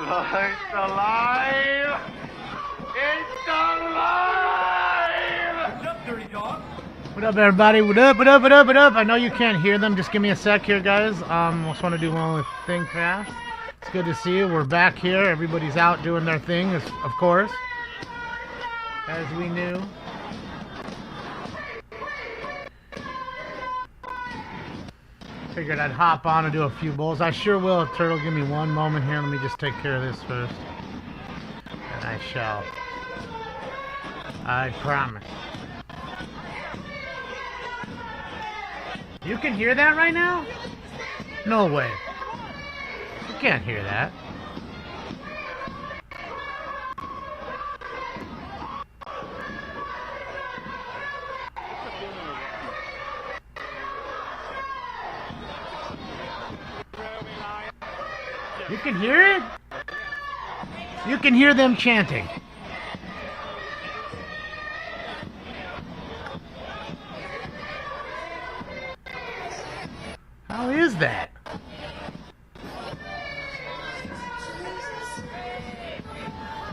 It's alive! It's alive! What's up, dirty dog? What up, everybody? What up, what up, what up, what up? I know you can't hear them. Just give me a sec here, guys. Just want to do one thing fast. It's good to see you. We're back here. Everybody's out doing their thing, of course, as we knew. Figured I'd hop on and do a few bowls. I sure will, Turtle. Give me one moment here. Let me just take care of this first. And I shall. I promise. You can hear that right now? No way. You can't hear that. You can hear it? You can hear them chanting. How is that?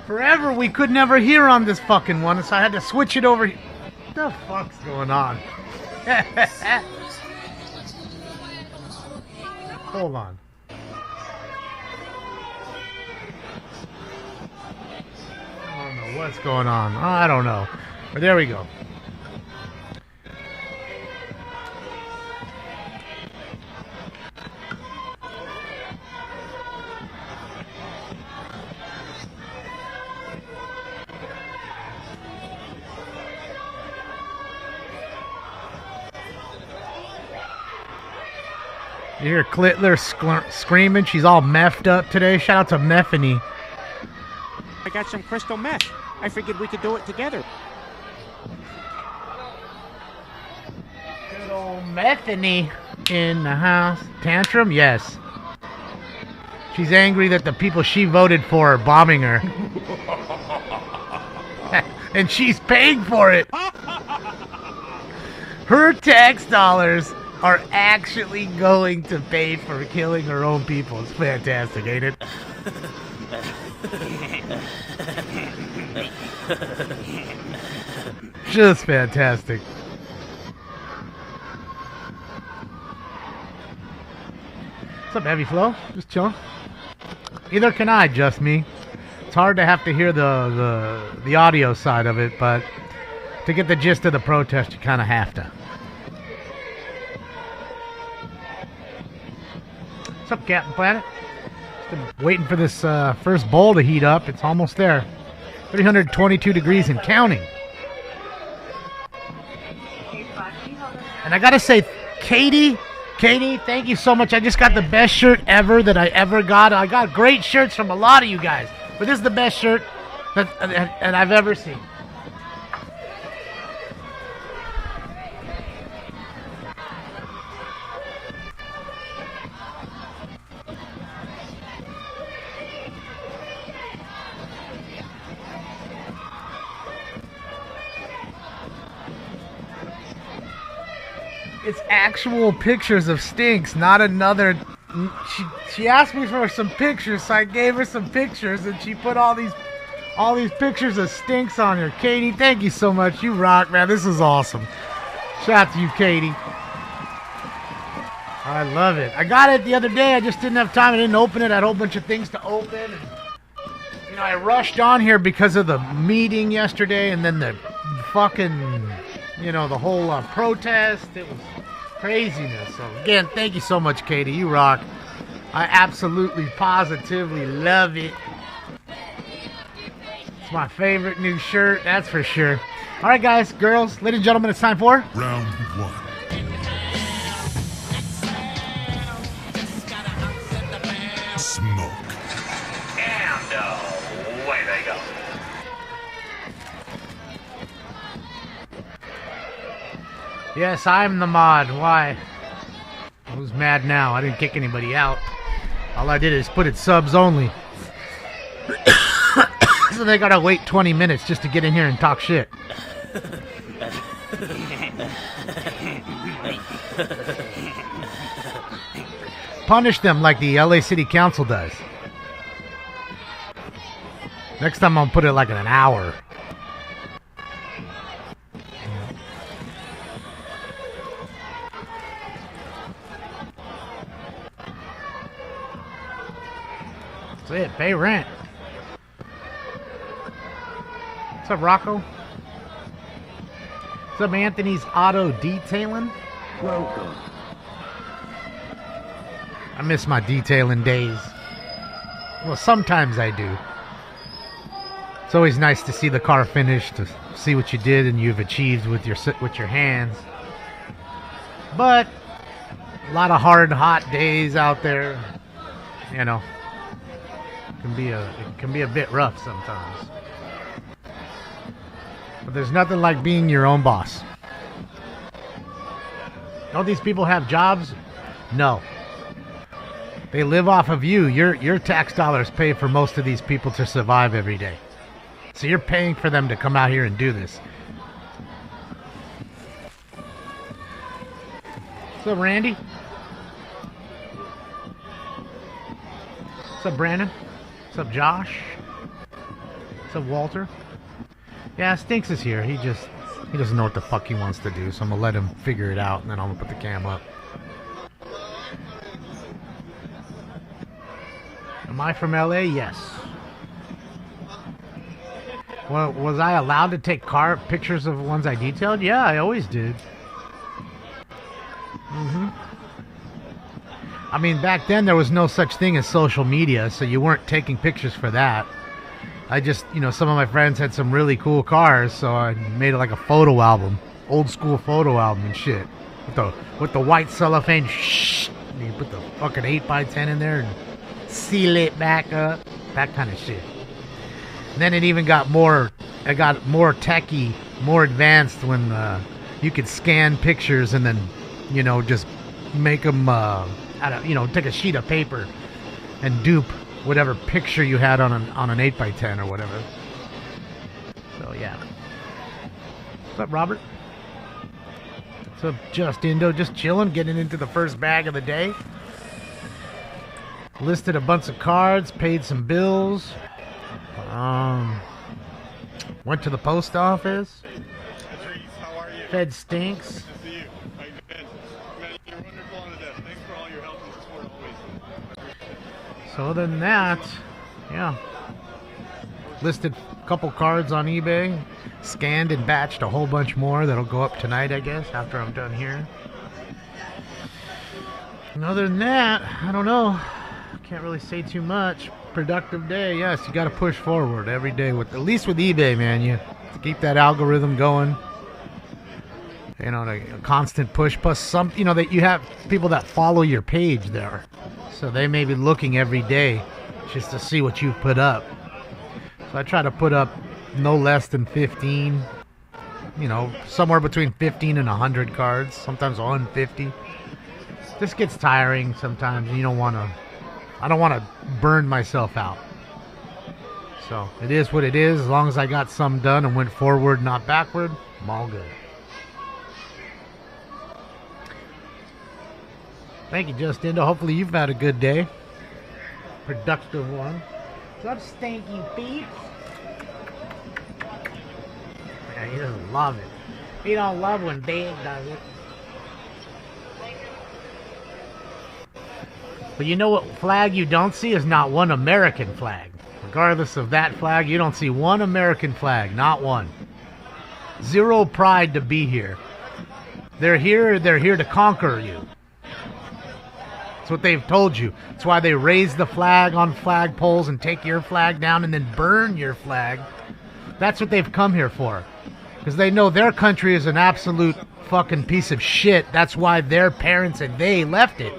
Forever we could never hear on this fucking one, so I had to switch it over. What the fuck's going on? Hold on. I don't know what's going on. I don't know. But there we go. You hear Clitler screaming. She's all meffed up today. Shout out to Methany. I got some crystal meth. I figured we could do it together. Good old Methany in the house. Tantrum? Yes. She's angry that the people she voted for are bombing her. And she's paying for it. Her tax dollars are actually going to pay for killing her own people. It's fantastic, ain't it? Just fantastic. What's up, Heavy Flow? Just chilling. Either can I, just me. It's hard to have to hear the audio side of it, but to get the gist of the protest, you kind of have to. What's up, Captain Planet? Just been waiting for this first bowl to heat up. It's almost there. 322 degrees and counting. And I gotta say, Katie, thank you so much. I just got the best shirt ever that I ever got. I got great shirts from a lot of you guys, but this is the best shirt that I've ever seen. It's actual pictures of Stinks, not another. She asked me for some pictures, so I gave her some pictures, and she put all these pictures of Stinks on here. Katie, thank you so much. You rock, man. This is awesome. Shout out to you, Katie. I love it. I got it the other day. I just didn't have time. I didn't open it. I had a whole bunch of things to open. And, you know, I rushed on here because of the meeting yesterday, and then the fucking, you know, the whole protest. It was craziness. So again, thank you so much, Katie. You rock. I absolutely, positively love it. It's my favorite new shirt, that's for sure. All right, guys, girls, ladies and gentlemen, it's time for Round 1. Smoke. And away they go. Yes, I'm the mod. Why? Who's mad now? I didn't kick anybody out. All I did is put it subs only. So they gotta wait 20 minutes just to get in here and talk shit. Punish them like the LA City Council does. Next time I'll put it like in an hour. That's it. Pay rent. What's up, Rocco? What's up, Anthony's Auto Detailing? Welcome. I miss my detailing days. Well, sometimes I do. It's always nice to see the car finished, to see what you did and you've achieved with your hands. But a lot of hard, hot days out there. You know, it can be a bit rough sometimes. But there's nothing like being your own boss. Don't these people have jobs? No. They live off of you. Your tax dollars pay for most of these people to survive every day. So you're paying for them to come out here and do this. What's up, Randy? What's up, Brandon? What's up, Josh? What's up, Walter? Yeah, Stinks is here. He doesn't know what the fuck he wants to do, so I'm gonna let him figure it out, and then I'm gonna put the cam up. Am I from LA? Yes. Well, was I allowed to take car pictures of ones I detailed? Yeah, I always did. I mean, back then there was no such thing as social media, so you weren't taking pictures for that. I just, some of my friends had some really cool cars, so I made it like a photo album, old school photo album and shit, with the white cellophane. And you put the fucking 8x10 in there and seal it back up, that kind of shit. And then it even got more techie, more advanced when you could scan pictures and then, just make them take a sheet of paper and dupe whatever picture you had on an 8x10 or whatever. So yeah. What's up, Robert? What's up, Justindo? Just chilling, getting into the first bag of the day. Listed a bunch of cards, paid some bills. Went to the post office. How are you? Fed Stinks. Good to see you. How you been? Man, you're wonderful on the desk. Thanks for all your help and support always. So other than that, yeah. Listed a couple cards on eBay. Scanned and batched a whole bunch more that'll go up tonight, I guess, after I'm done here. And other than that, I don't know. Can't really say too much. Productive day, yes. You got to push forward every day, at least with eBay, man. You to keep that algorithm going. A constant push. Plus, that you have people that follow your page there, so they may be looking every day just to see what you've put up. So I try to put up no less than 15. Somewhere between 15 and 100 cards. Sometimes 150. This gets tiring sometimes. You don't want to. I don't want to burn myself out. So it is what it is. As long as I got some done and went forward, not backward, I'm all good. Thank you, Justin. Hopefully you've had a good day. Productive one. What's up, Stinky Pete? Yeah, he doesn't love it. He don't love when Dave does it. But you know what flag you don't see is not one American flag. Regardless of that flag, you don't see one American flag. Not one. Zero pride to be here. They're here to conquer you. That's what they've told you. That's why they raise the flag on flagpoles and take your flag down and then burn your flag. That's what they've come here for. Because they know their country is an absolute fucking piece of shit. That's why their parents and they left it.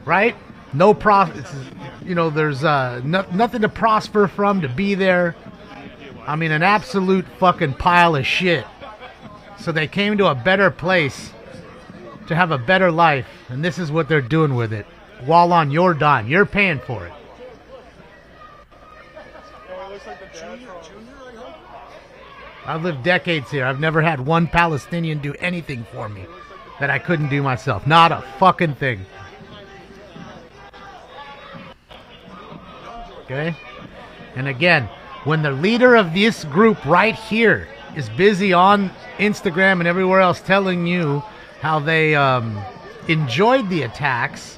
Right? No there's nothing to prosper from, to be there. I mean, an absolute fucking pile of shit. So they came to a better place to have a better life, and this is what they're doing with it. While on your dime, you're paying for it. I've lived decades here. I've never had one Palestinian do anything for me that I couldn't do myself. Not a fucking thing. Okay? And again, When the leader of this group right here is busy on Instagram and everywhere else telling you how they enjoyed the attacks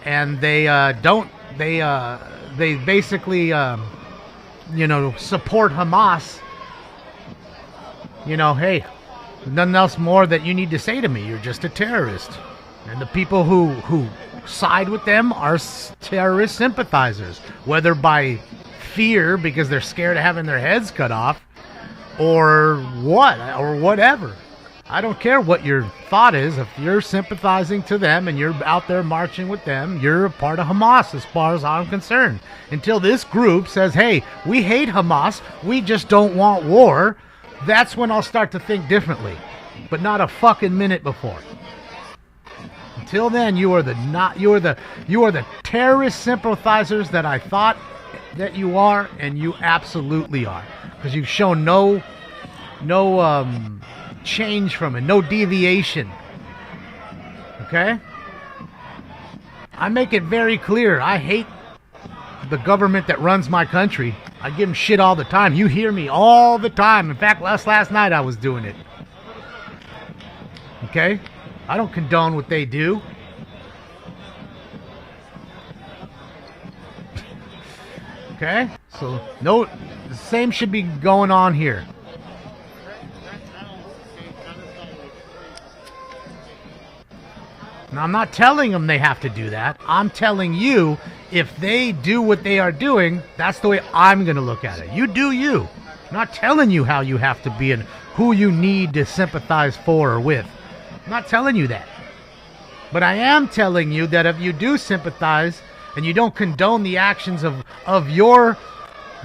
and they basically support Hamas, hey, nothing else more that you need to say to me. You're just a terrorist. And the people who side with them are terrorist sympathizers, whether by fear because they're scared of having their heads cut off or whatever. I don't care what your thought is. If you're sympathizing to them and you're out there marching with them, you're a part of Hamas as far as I'm concerned. Until this group says, hey, we hate Hamas, we just don't want war, that's when I'll start to think differently. But not a fucking minute before. Until then, you are the terrorist sympathizers that I thought that you are, and you absolutely are. Because you've shown no change from it, no deviation. Okay? I make it very clear. I hate the government that runs my country. I give them shit all the time. You hear me all the time. In fact, last night I was doing it. Okay? I don't condone what they do. Okay? So, no, the same should be going on here. Now, I'm not telling them they have to do that. I'm telling you, if they do what they are doing, that's the way I'm going to look at it. You do you. I'm not telling you how you have to be and who you need to sympathize for or with. I'm not telling you that. But I am telling you that if you do sympathize and you don't condone the actions of your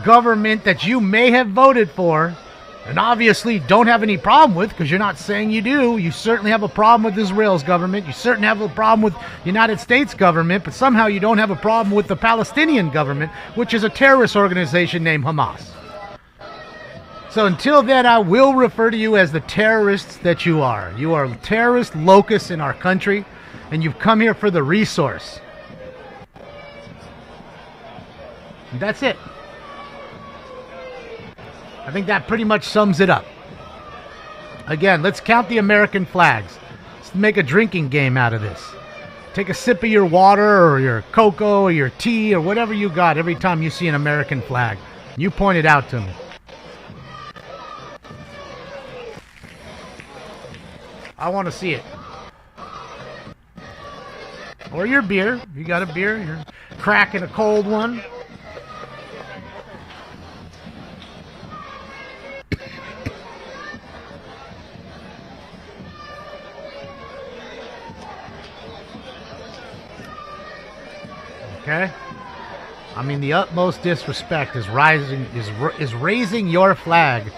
government that you may have voted for, and obviously don't have any problem with, because you're not saying you do. You certainly have a problem with Israel's government. You certainly have a problem with United States government, but somehow you don't have a problem with the Palestinian government, which is a terrorist organization named Hamas. So until then, I will refer to you as the terrorists that you are. You are terrorist locusts in our country, and you've come here for the resource. And that's it. I think that pretty much sums it up. Again, let's count the American flags. Let's make a drinking game out of this. Take a sip of your water or your cocoa or your tea or whatever you got every time you see an American flag. You point it out to me. I want to see it. Or your beer. You got a beer? You're cracking a cold one. Okay? I mean, the utmost disrespect is raising your flag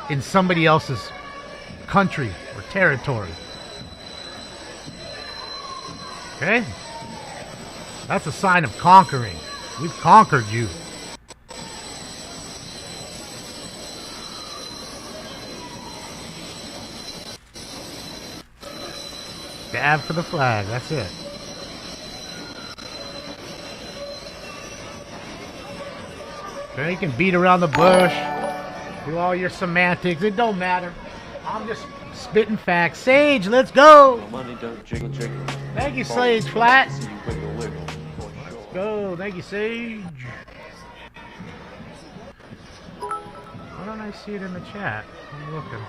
in somebody else's country or territory. Okay? That's a sign of conquering. We've conquered you. Dab for the flag, that's it. Okay, you can beat around the bush, do all your semantics, it don't matter. I'm just spitting facts. Sage, let's go! Money don't jiggle jiggle. Thank you, Sage Flat. See you wiggle wiggle. Let's go, thank you, Sage. Why don't I see it in the chat? I'm looking.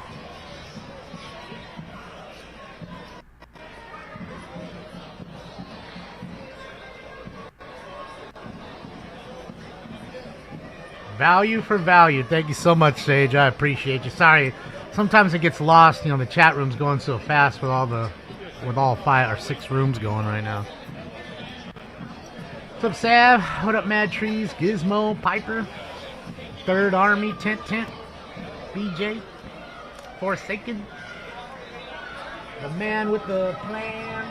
Value for value. Thank you so much, Sage. I appreciate you. Sorry, sometimes it gets lost. You know, the chat room's going so fast with all 5 or 6 rooms going right now. What's up, Sav? What up, Mad Trees? Gizmo, Piper, Third Army, Tent, BJ, Forsaken, the man with the plan,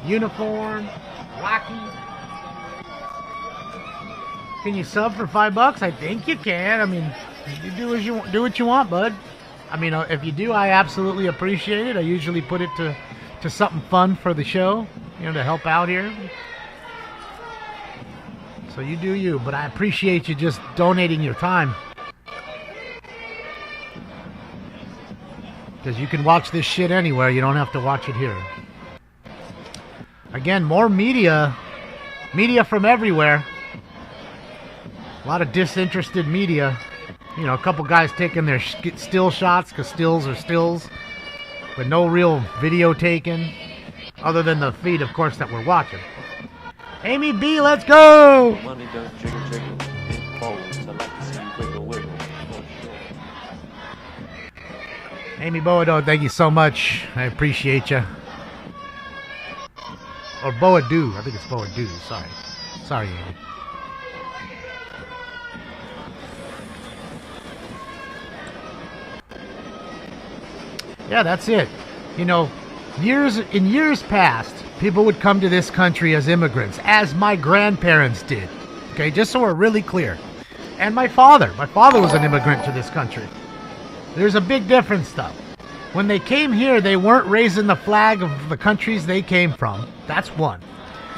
uniform, Rocky. Can you sub for $5? I think you can. I mean, you do what you want, bud. I mean, if you do, I absolutely appreciate it. I usually put it to something fun for the show, you know, to help out here. So you do you, but I appreciate you just donating your time. Because you can watch this shit anywhere. You don't have to watch it here. Again, more media. Media from everywhere. A lot of disinterested media. You know, a couple guys taking their still shots because stills are stills. But no real video taken. Other than the feed, of course, that we're watching. Amy B, let's go! Money don't jiggle jiggle in folds. I like to see you wiggle wiggle. Oh, sure. Amy Boado, thank you so much. I appreciate you. Or Boadu. I think it's Boadu. Sorry. Sorry, Amy. Yeah, that's it. You know, in years past, people would come to this country as immigrants, as my grandparents did. Okay, just so we're really clear. And my father. My father was an immigrant to this country. There's a big difference, though. When they came here, they weren't raising the flag of the countries they came from. That's one.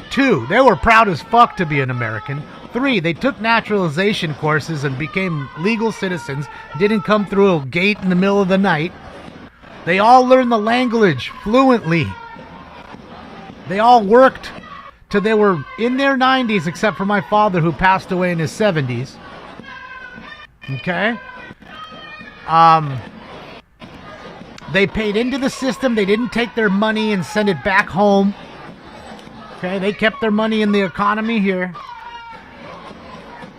2, they were proud as fuck to be an American. 3, they took naturalization courses and became legal citizens. Didn't come through a gate in the middle of the night. They all learned the language fluently. They all worked till they were in their 90s, except for my father, who passed away in his 70s. Okay? They paid into the system. They didn't take their money and send it back home. Okay? They kept their money in the economy here.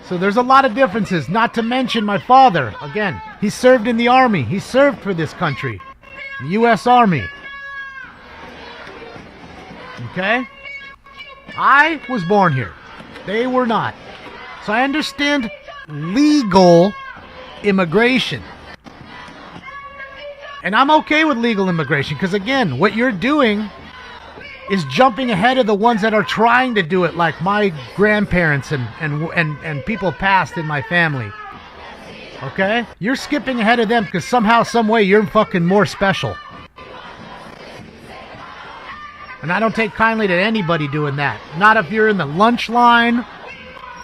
So there's a lot of differences. Not to mention my father. Again, he served in the Army. He served for this country. The U.S. Army. Okay? I was born here. They were not. So I understand legal immigration. And I'm okay with legal immigration because, again, what you're doing is jumping ahead of the ones that are trying to do it, like my grandparents and people past in my family. Okay? You're skipping ahead of them because somehow, some way, you're fucking more special. And I don't take kindly to anybody doing that. Not if you're in the lunch line,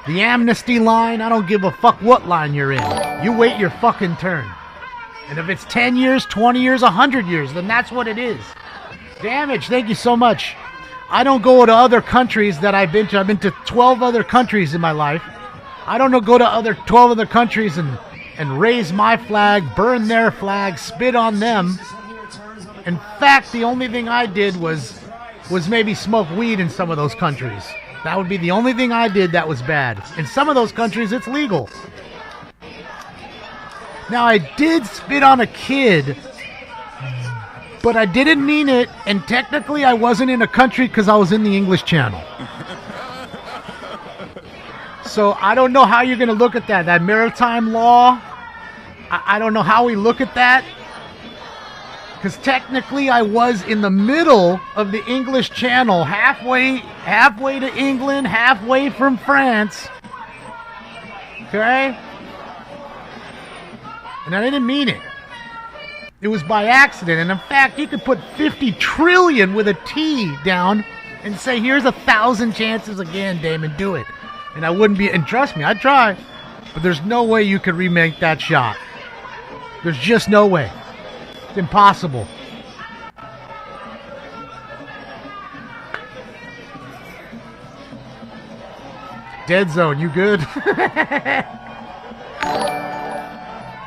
the amnesty line. I don't give a fuck what line you're in. You wait your fucking turn. And if it's 10 years, 20 years, 100 years, then that's what it is. Damage, thank you so much. I don't go to other countries that I've been to. I've been to 12 other countries in my life. I don't go to 12 other countries and raise my flag, burn their flag, spit on them. In fact, the only thing I did was maybe smoke weed in some of those countries. That would be the only thing I did that was bad. In some of those countries, it's legal. Now, I did spit on a kid, but I didn't mean it, and technically I wasn't in a country because I was in the English Channel. So I don't know how you're going to look at that. That maritime law, I don't know how we look at that. Because technically I was in the middle of the English Channel, halfway to England, halfway from France. Okay? And I didn't mean it. It was by accident. And in fact, you could put 50 trillion with a T down and say, here's 1,000 chances again, Damon, do it. And I wouldn't be, and trust me, I'd try. But there's no way you could remake that shot. There's just no way. It's impossible. Dead zone, you good?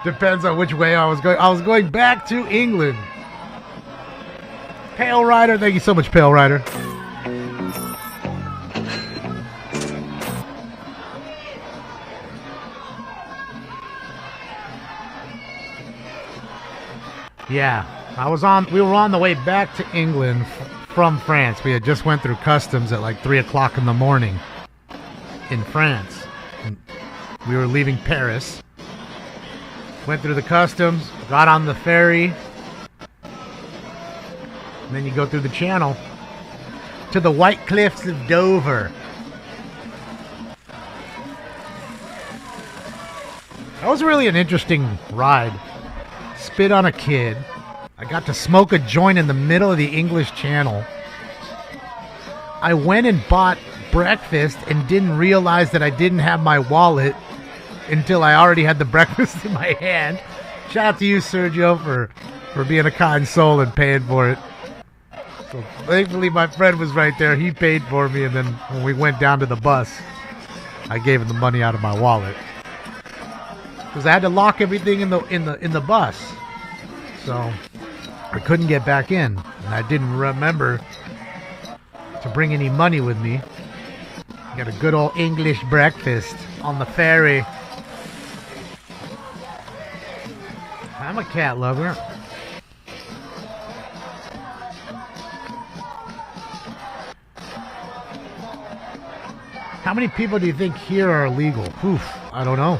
Depends on which way I was going. I was going back to England. Pale Rider, thank you so much, Pale Rider. Yeah, we were on the way back to England from France. We had just went through customs at like 3 o'clock in the morning in France. And we were leaving Paris. Went through the customs, got on the ferry, and then you go through the channel to the White Cliffs of Dover. That was really an interesting ride. Spit on a kid. I got to smoke a joint in the middle of the English Channel. I went and bought breakfast and didn't realize that I didn't have my wallet until I already had the breakfast in my hand. Shout out to you, Sergio, for being a kind soul and paying for it. So thankfully my friend was right there. He paid for me, and then when we went down to the bus, I gave him the money out of my wallet. Because I had to lock everything in the bus. So I couldn't get back in. And I didn't remember to bring any money with me. Got a good old English breakfast on the ferry. I'm a cat lover. How many people do you think here are illegal? Oof, I don't know.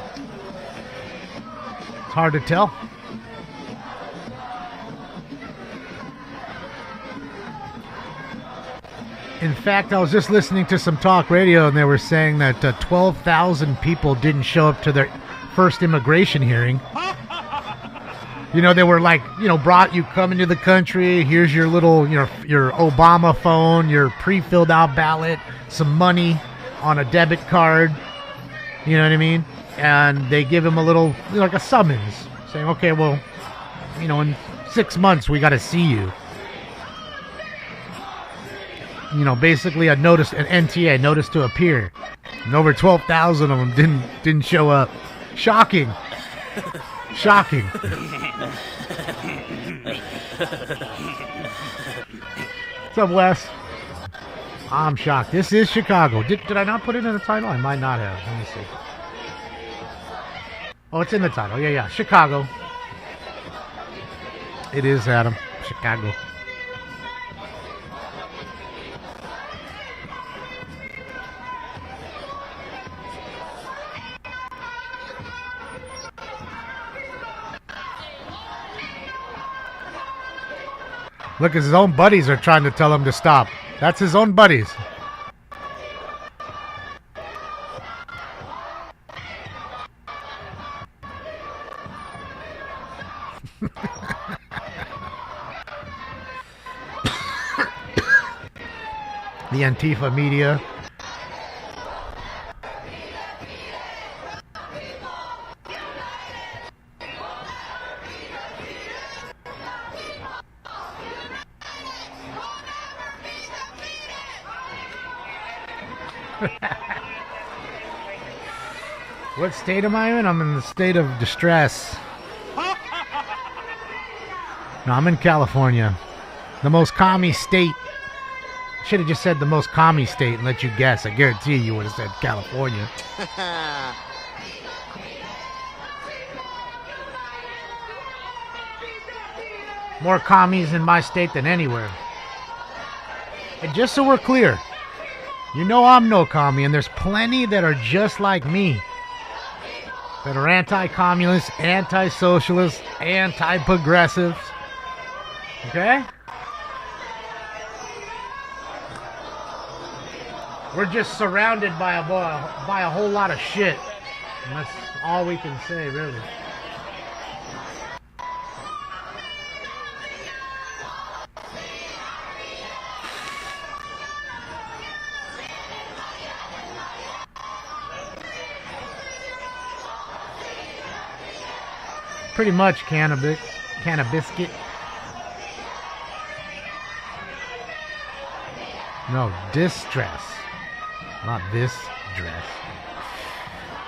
It's hard to tell. In fact, I was just listening to some talk radio, and they were saying that 12,000 people didn't show up to their first immigration hearing. You know, they were like, you know, you come into the country, here's your little, your Obama phone, your pre-filled out ballot, some money on a debit card, you know what I mean? And they give him a little, like a summons, saying, okay, well, you know, in 6 months we got to see you. You know, basically a notice, an NTA, notice to appear. And over 12,000 of them didn't show up. Shocking. Shocking. What's up, Wes? I'm shocked. This is Chicago. Did I not put it in the title? I might not have. Let me see. Oh, it's in the title. Yeah. Chicago. It is, Adam. Chicago. Look, his own buddies are trying to tell him to stop. That's his own buddies. The Antifa media. What state am I in? I'm in the state of distress. No, I'm in California. The most commie state. Should have just said the most commie state and let you guess. I guarantee you would have said California. More commies in my state than anywhere. And just so we're clear, you know I'm no commie, and there's plenty that are just like me. That are anti-communists, anti-socialists, anti-progressives. Okay? We're just surrounded by a whole lot of shit. And that's all we can say, really. Pretty much cannabiscuit. No, distress. Not this dress.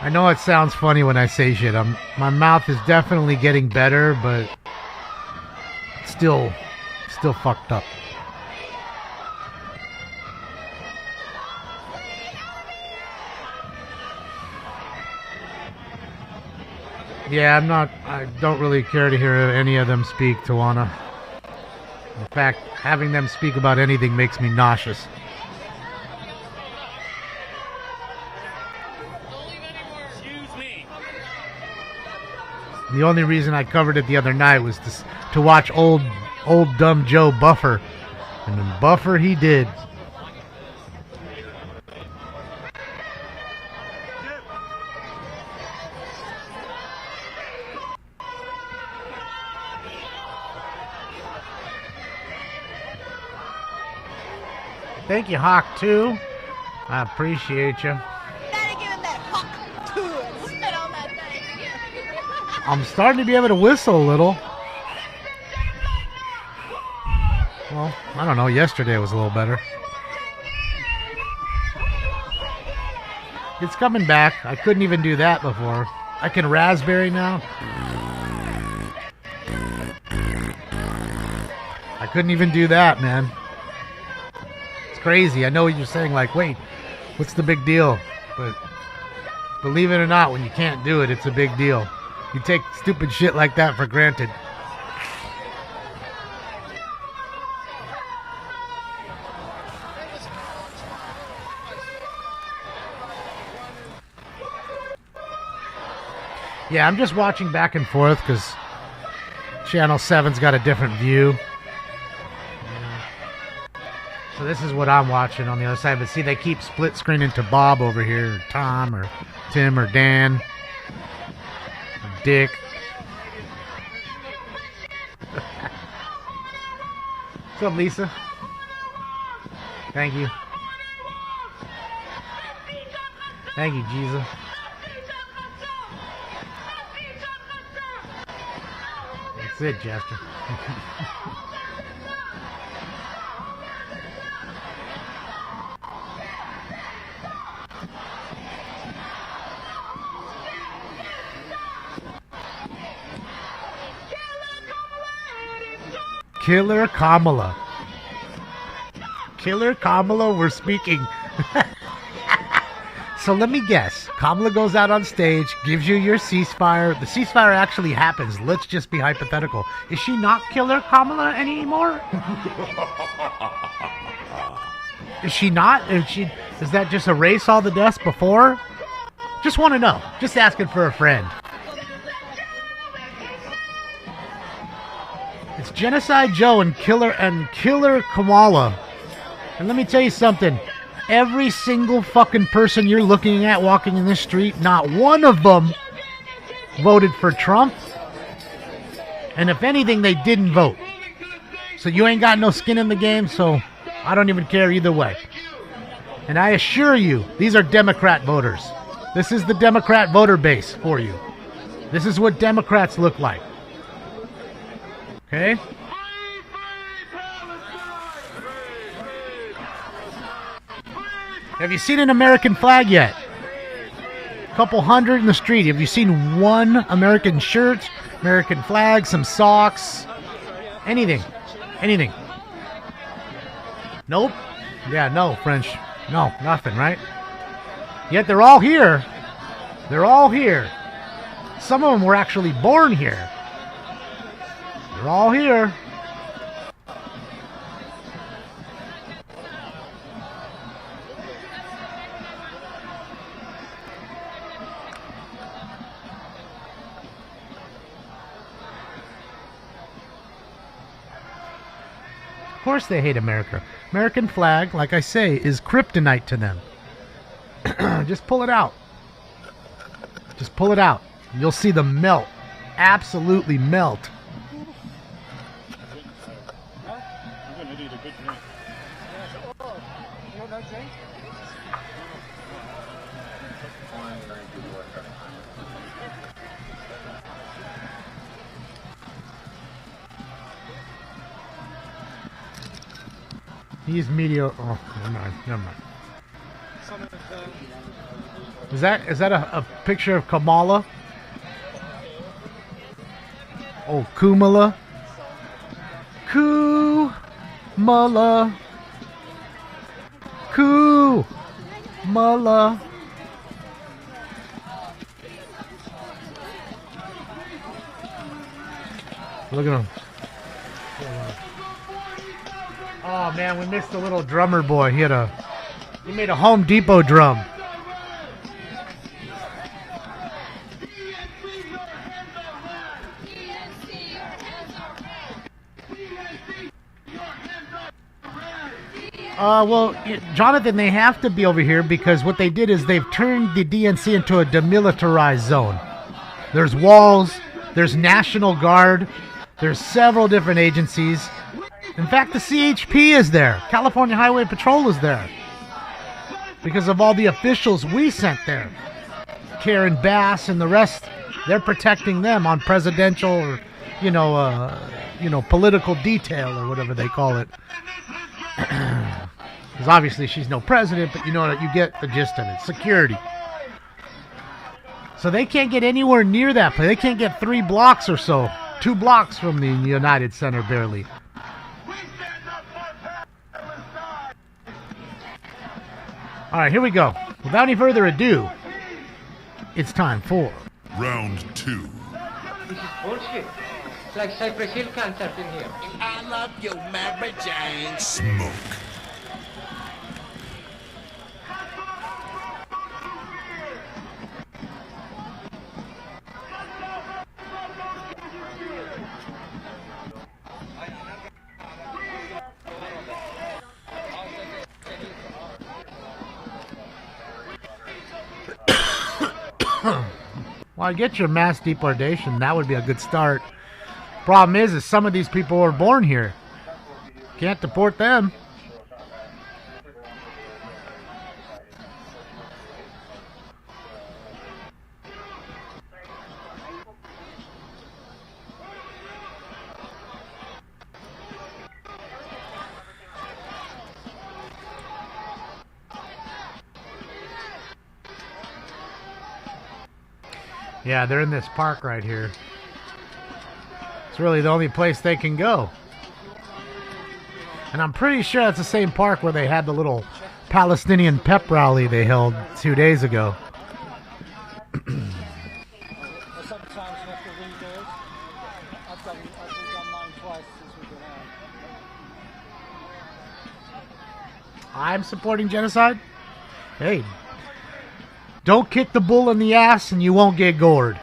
I know it sounds funny when I say shit. My mouth is definitely getting better, but still fucked up. Yeah, I don't really care to hear any of them speak, Tawana. In fact, having them speak about anything makes me nauseous. The only reason I covered it the other night was to watch old dumb Joe buffer. And then buffer he did. Thank you, Hawk 2, I appreciate you. Gotta give it that hawk to it. Spit on that thing. I'm starting to be able to whistle a little. Well, I don't know. Yesterday was a little better. It's coming back. I couldn't even do that before. I can raspberry now. I couldn't even do that, man. It's crazy. I know what you're saying, like, wait, what's the big deal? But believe it or not, when you can't do it, it's a big deal. You take stupid shit like that for granted. Yeah, I'm just watching back and forth because Channel 7's got a different view. So this is what I'm watching on the other side. But see, they keep split screening to Bob over here, or Tom, or Tim, or Dan, or Dick. What's up, Lisa? Thank you. Thank you, Jesus. That's it, Jester. Killer Kamala. Killer Kamala, we're speaking. So let me guess. Kamala goes out on stage, gives you your ceasefire. The ceasefire actually happens. Let's just be hypothetical. Is she not Killer Kamala anymore? Is she not? Is that just erase all the deaths before? Just want to know. Just asking for a friend. It's Genocide Joe and Killer Kamala. And let me tell you something. Every single fucking person you're looking at walking in this street, not one of them voted for Trump. And if anything, they didn't vote. So you ain't got no skin in the game, so I don't even care either way. And I assure you, these are Democrat voters. This is the Democrat voter base for you. This is what Democrats look like. Okay? Have you seen an American flag yet? A couple hundred in the street. Have you seen one American shirt, American flag, some socks? Anything. Anything. Nope. Yeah, no, French. No, nothing, right? Yet they're all here. They're all here. Some of them were actually born here. They're all here. Of course they hate America. American flag, like I say, is kryptonite to them. Just pull it out. Just pull it out. You'll see them melt. Absolutely melt. I'm gonna need a good drink. He's media. Oh, never mind. Never mind. Is that a picture of Kamala? Oh, Kumala. Kumala. Kumala. Look at him. Oh man, we missed the little drummer boy. He made a Home Depot drum. Well, Jonathan, they have to be over here because what they did is they've turned the DNC into a demilitarized zone. There's walls, there's National Guard, there's several different agencies. In fact, the CHP is there. California Highway Patrol is there. because of all the officials we sent there. Karen Bass and the rest, they're protecting them on presidential or, political detail or whatever they call it. Because obviously she's no president, but you get the gist of it. Security. So they can't get anywhere near that place. They can't get 3 blocks or so. 2 blocks from the United Center, barely. All right, here we go. Without any further ado, it's time for Round 2. This is bullshit. It's like Cypress Hill concert in here. I love you, Mary Jane. Smoke. Well, I get your mass deportation. That would be a good start. Problem is some of these people were born here. Can't deport them. Yeah, they're in this park right here. It's really the only place they can go. And I'm pretty sure that's the same park where they had the little Palestinian pep rally they held 2 days ago. I'm supporting genocide? Hey, don't kick the bull in the ass and you won't get gored.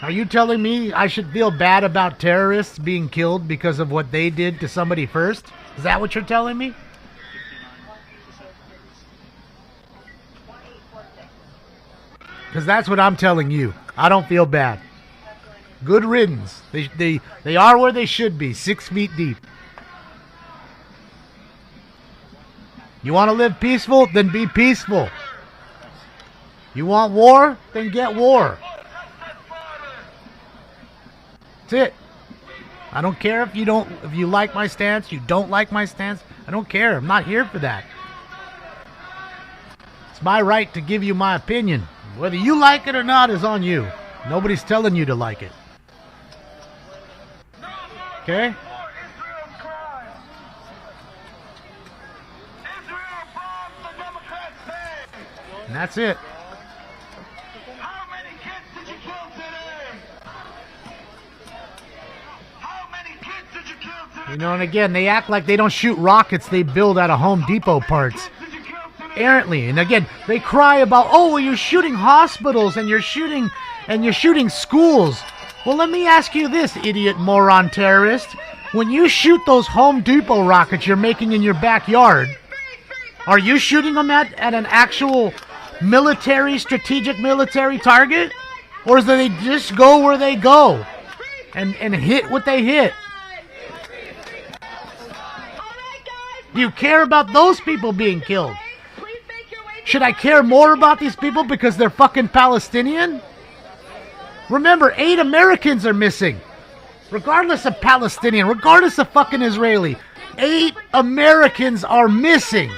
Are you telling me I should feel bad about terrorists being killed because of what they did to somebody first? Is that what you're telling me? Because that's what I'm telling you. I don't feel bad. Good riddance. They are where they should be, 6 feet deep. You want to live peaceful? Then be peaceful. You want war? Then get war. That's it. I don't care if you like my stance, you don't like my stance. I don't care. I'm not here for that. It's my right to give you my opinion. Whether you like it or not is on you. Nobody's telling you to like it. Okay? And that's it. How many kids did you kill today? How many kids did you kill today? You know, and again, they act like they don't shoot rockets they build out of Home Depot parts. Errantly. And again, they cry about, oh, well, you're shooting hospitals and you're shooting schools. Well, let me ask you this, idiot moron terrorist. When you shoot those Home Depot rockets you're making in your backyard, are you shooting them at an actual strategic military target? Or do they just go where they go and hit what they hit? Do you care about those people being killed? Should I care more about these people because they're fucking Palestinian? Remember, 8 Americans are missing. Regardless of Palestinian, regardless of fucking Israeli, 8 Americans are missing.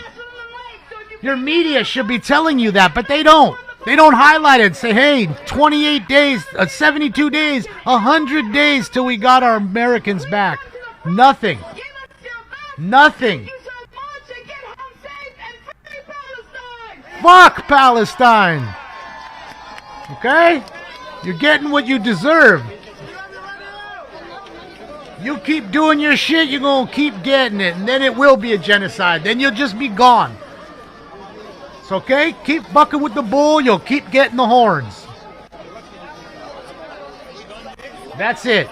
Your media should be telling you that, but they don't. They don't highlight it and say, hey, 28 days, 72 days, 100 days till we got our Americans back. Nothing. Nothing. Fuck Palestine. Okay? You're getting what you deserve. You keep doing your shit, you're going to keep getting it, and then it will be a genocide. Then you'll just be gone. It's okay? Keep bucking with the bull, you'll keep getting the horns. That's it.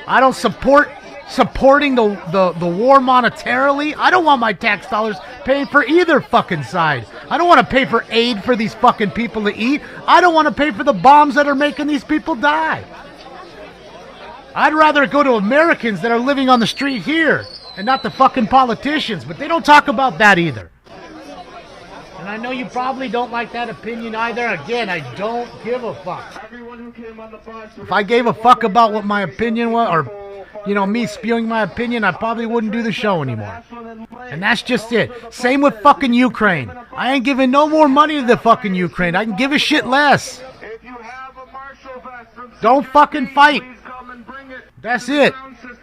I don't supporting the war monetarily. I don't want my tax dollars paying for either fucking side. I don't want to pay for aid for these fucking people to eat. I don't want to pay for the bombs that are making these people die. I'd rather go to Americans that are living on the street here and not the fucking politicians, but they don't talk about that either. And I know you probably don't like that opinion either. Again, I don't give a fuck. If I gave a fuck about what my opinion was, or, me spewing my opinion, I probably wouldn't do the show anymore. And that's just it. Same with fucking Ukraine. I ain't giving no more money to the fucking Ukraine. I can give a shit less. Don't fucking fight. That's it.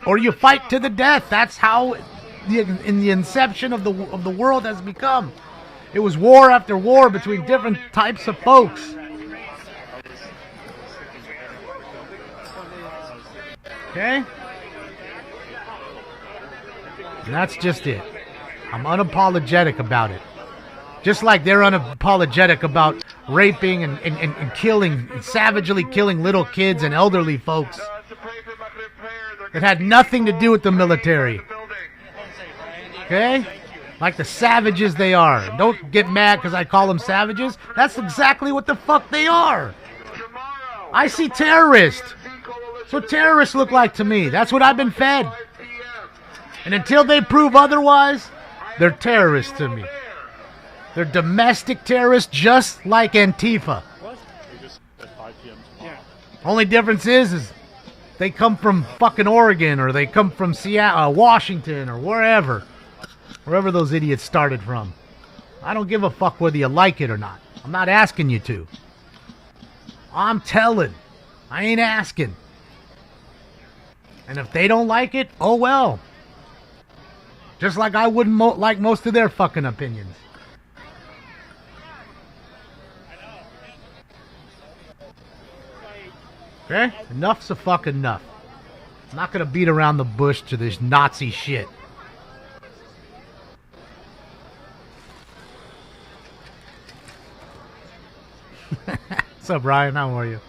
Or you fight to the death. That's how in the inception of the world has become. It was war after war between different types of folks. Okay? And that's just it. I'm unapologetic about it. Just like they're unapologetic about raping and killing, savagely killing little kids and elderly folks. It had nothing to do with the military. Okay? Like the savages they are. Don't get mad because I call them savages. That's exactly what the fuck they are. I see terrorists. That's what terrorists look like to me. That's what I've been fed. And until they prove otherwise, they're terrorists to me. They're domestic terrorists just like Antifa. Only difference is they come from fucking Oregon or they come from Seattle, Washington or wherever those idiots started from. I don't give a fuck whether you like it or not. I'm not asking you to. I'm telling. I ain't asking. And if they don't like it, oh well. Just like I wouldn't like most of their fucking opinions. Okay? Enough's a fucking enough. I'm not gonna beat around the bush to this Nazi shit. What's up, Ryan? How are you?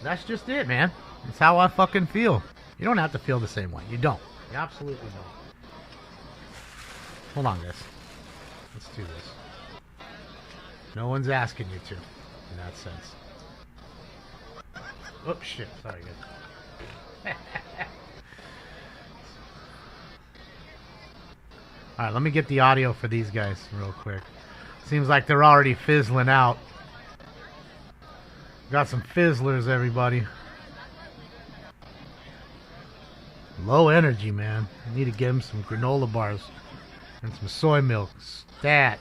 That's just it, man. It's how I fucking feel. You don't have to feel the same way. You don't. You absolutely don't. Hold on, guys. Let's do this. No one's asking you to, in that sense. Oops, shit. Sorry, guys. Alright, let me get the audio for these guys real quick. Seems like they're already fizzling out. Got some fizzlers, everybody. Low energy, man. I need to give them some granola bars and some soy milk. Stat.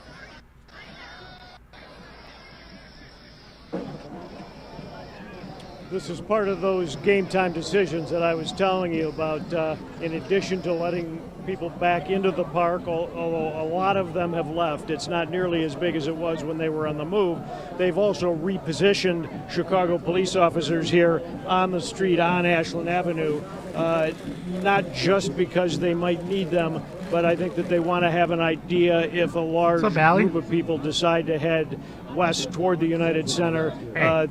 This is part of those game time decisions that I was telling you about. In addition to letting people back into the park, although a lot of them have left, it's not nearly as big as it was when they were on the move. They've also repositioned Chicago police officers here on the street on Ashland Avenue, not just because they might need them, but I think that they want to have an idea if a large group of people decide to head west toward the United Center,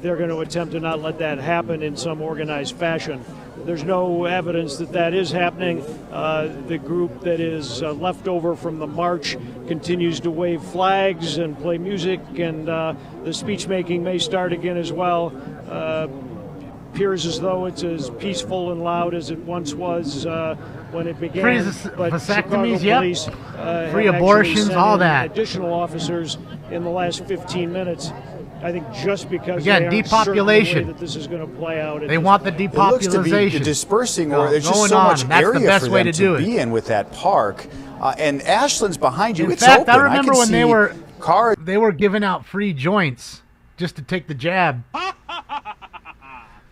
they're going to attempt to not let that happen in some organized fashion. There's no evidence that that is happening. The group that is left over from the march continues to wave flags and play music, and the speech making may start again as well. Appears as though it's as peaceful and loud as it once was when it began. But vasectomies, Chicago police, free abortions, all that. Additional officers in the last 15 minutes. I think just because again, they depopulation. The way that this is going to play out. They want the depopulation. It looks to be dispersing, or there's just so much area for them to be in with that park. And Ashland's behind you. In it's fact, open. I remember when they were cars. They were giving out free joints just to take the jab.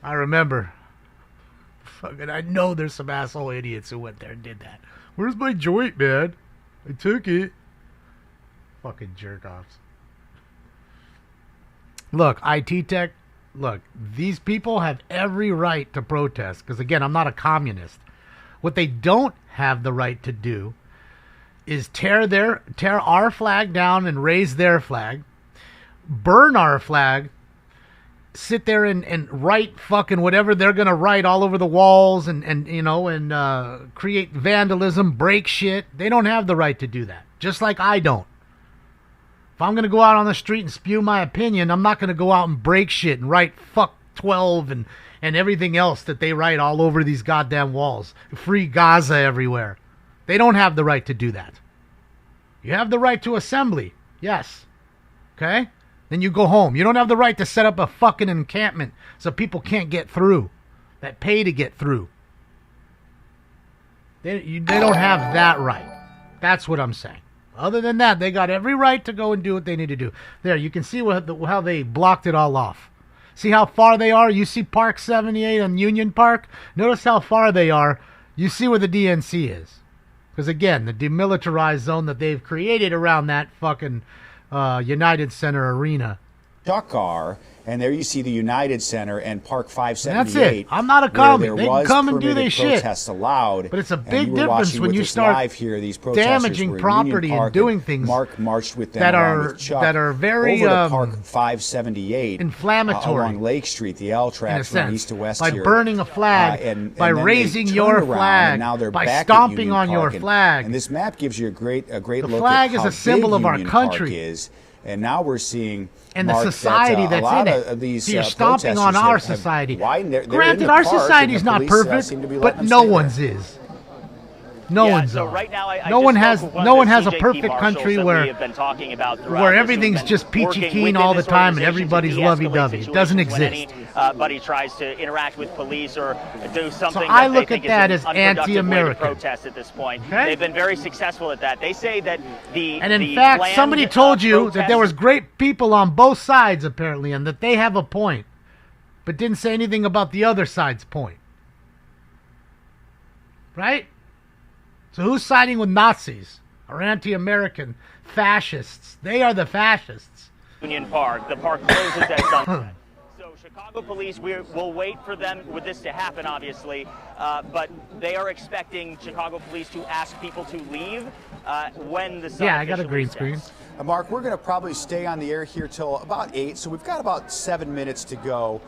I remember. Fucking, I know there's some asshole idiots who went there and did that. Where's my joint, man? I took it. Fucking jerk-offs. Look, IT Tech, look, these people have every right to protest. Because, again, I'm not a communist. What they don't have the right to do is tear our flag down and raise their flag. Burn our flag. Sit there and write fucking whatever they're going to write all over the walls and create vandalism, break shit. They don't have the right to do that. Just like I don't. If I'm going to go out on the street and spew my opinion, I'm not going to go out and break shit and write fuck 12 and everything else that they write all over these goddamn walls. Free Gaza everywhere. They don't have the right to do that. You have the right to assembly. Yes. Okay? Then you go home. You don't have the right to set up a fucking encampment so people can't get through, that pay to get through. They don't have that right. That's what I'm saying. Other than that, they got every right to go and do what they need to do. There, you can see how they blocked it all off. See how far they are? You see Park 78 and Union Park? Notice how far they are. You see where the DNC is. Because, again, the demilitarized zone that they've created around that fucking United Center arena. Chuck and there you see the United Center and Park 578. That's it. I'm not a comic. They can come and do their shit. Protests allowed, but it's a big difference when you start damaging property and doing things Mark marched with them that are very over to Park 578 inflammatory along Lake Street, the L track from east to west by here. burning a flag, by raising your flag, by stomping on your flag. And this map gives you a great look at how the flag is a symbol of our country. And now we're seeing and the society that's in it. So you're stomping on our society. Granted, our society's not perfect, but no one's is. No one's are. Right now, no one has a perfect country where everything's just peachy keen all the time and everybody's lovey-dovey. It doesn't exist. But he tries to interact with police or do something. So I look at that as anti-American protest at this point. Okay? They've been very successful at that. They say that and in fact, somebody told you that there was great people on both sides apparently, and that they have a point, but didn't say anything about the other side's point. Right? So who's siding with Nazis or anti-American fascists? They are the fascists. Union Park. The park closes at sunset. So Chicago police, we'll wait for them with this to happen, obviously, but they are expecting Chicago police to ask people to leave when the sun I got a green screen. Mark, we're going to probably stay on the air here till about 8, so we've got about 7 minutes to go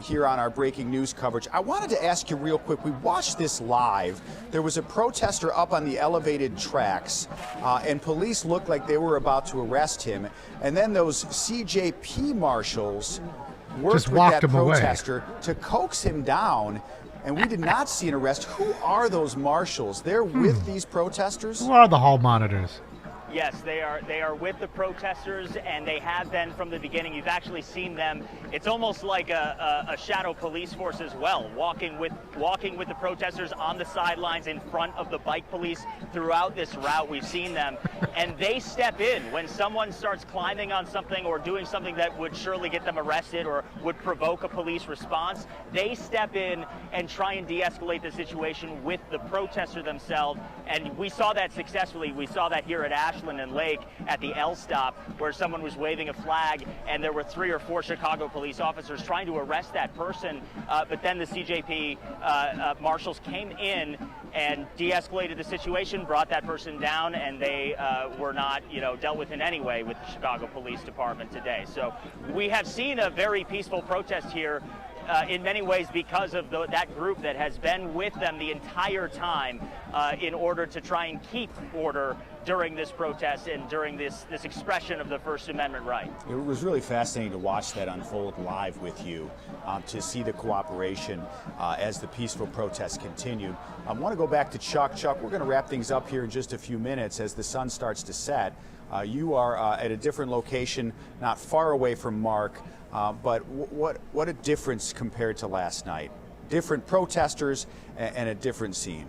here on our breaking news coverage. I wanted to ask you real quick, we watched this live. There was a protester up on the elevated tracks, and police looked like they were about to arrest him, and then those CJP marshals worked with that protester to coax him down, and we did not see an arrest. Who are those marshals? They're with these protesters? Who are the hall monitors? Yes, they are with the protesters, and they have been from the beginning. You've actually seen them. It's almost like a shadow police force as well, walking with the protesters on the sidelines in front of the bike police throughout this route. We've seen them, and they step in when someone starts climbing on something or doing something that would surely get them arrested or would provoke a police response. They step in and try and de-escalate the situation with the protester themselves, and we saw that successfully. We saw that here at Ashland and Lake at the L stop, where someone was waving a flag and there were 3 or 4 Chicago police officers trying to arrest that person, but then the CJP marshals came in and de-escalated the situation, brought that person down, and they were not, dealt with in any way with the Chicago Police Department today. So we have seen a very peaceful protest here. In many ways because of that group that has been with them the entire time in order to try and keep order during this protest and during this expression of the First Amendment right. It was really fascinating to watch that unfold live with you, to see the cooperation as the peaceful protest continued. I want to go back to Chuck. Chuck, we're going to wrap things up here in just a few minutes as the sun starts to set. You are at a different location, not far away from Mark. But what a difference compared to last night. Different protesters and a different scene.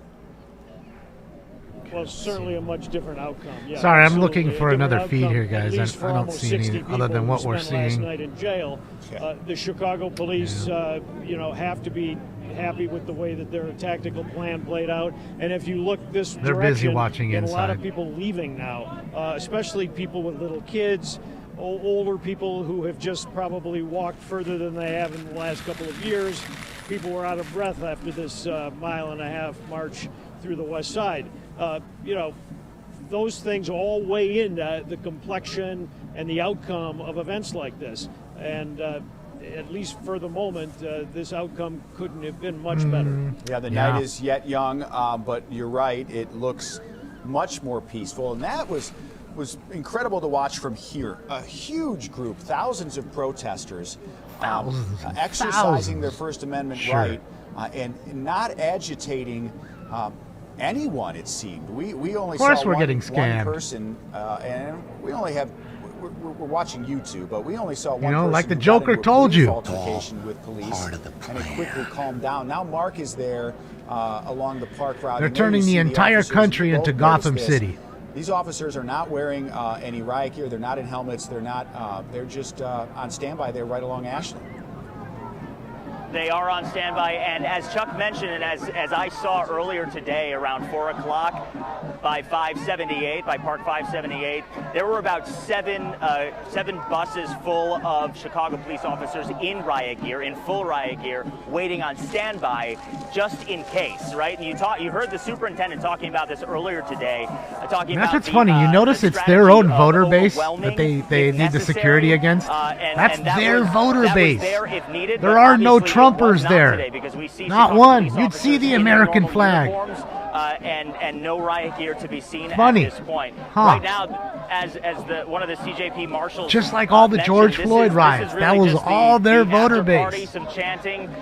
Well, certainly a much different outcome. Yeah, sorry, I'm looking for another feed here, guys. I don't see any other than what we're seeing. Last night in jail, the Chicago police, have to be happy with the way that their tactical plan played out. And if you look this direction, they're busy watching inside. A lot of people leaving now, especially people with little kids. Older people who have just probably walked further than they have in the last couple of years. People were out of breath after this 1.5 mile march through the west side. Those things all weigh into the complexion and the outcome of events like this. And at least for the moment, this outcome couldn't have been much better. Yeah, the night is yet young, but you're right, it looks much more peaceful. And that was incredible to watch from here. A huge group, thousands of protesters exercising their First Amendment right and not agitating anyone. It seemed we only Of course saw we're one, getting one scammed. person, and we only have. We're watching YouTube, but we only saw one. You know, person like the who got Joker into a told brief you. altercation with police, and it quickly calmed down. Now Mark is there along the park route. They're and there you turning the see entire officers. country You into both Gotham noticed this. City. These officers are not wearing any riot gear. They're not in helmets. They're not. They're just on standby there right along Ashland. They are on standby, and as Chuck mentioned, and as I saw earlier today around 4 o'clock by 578, by Park 578, there were about seven buses full of Chicago police officers in riot gear, in full riot gear, waiting on standby just in case, right? And you heard the superintendent talking about this earlier today, talking That's about what's funny. You notice it's their own voter base that they need the security against. That's their voter base. There are no Trumpers there. Not one. You'd see the American flag. And no riot gear to be seen Funny. at this point. Huh. Right now, as one of the CJP marshals, Just like all the mentioned, George this Floyd is riots. really That was just all their the voter after party, base. some chanting,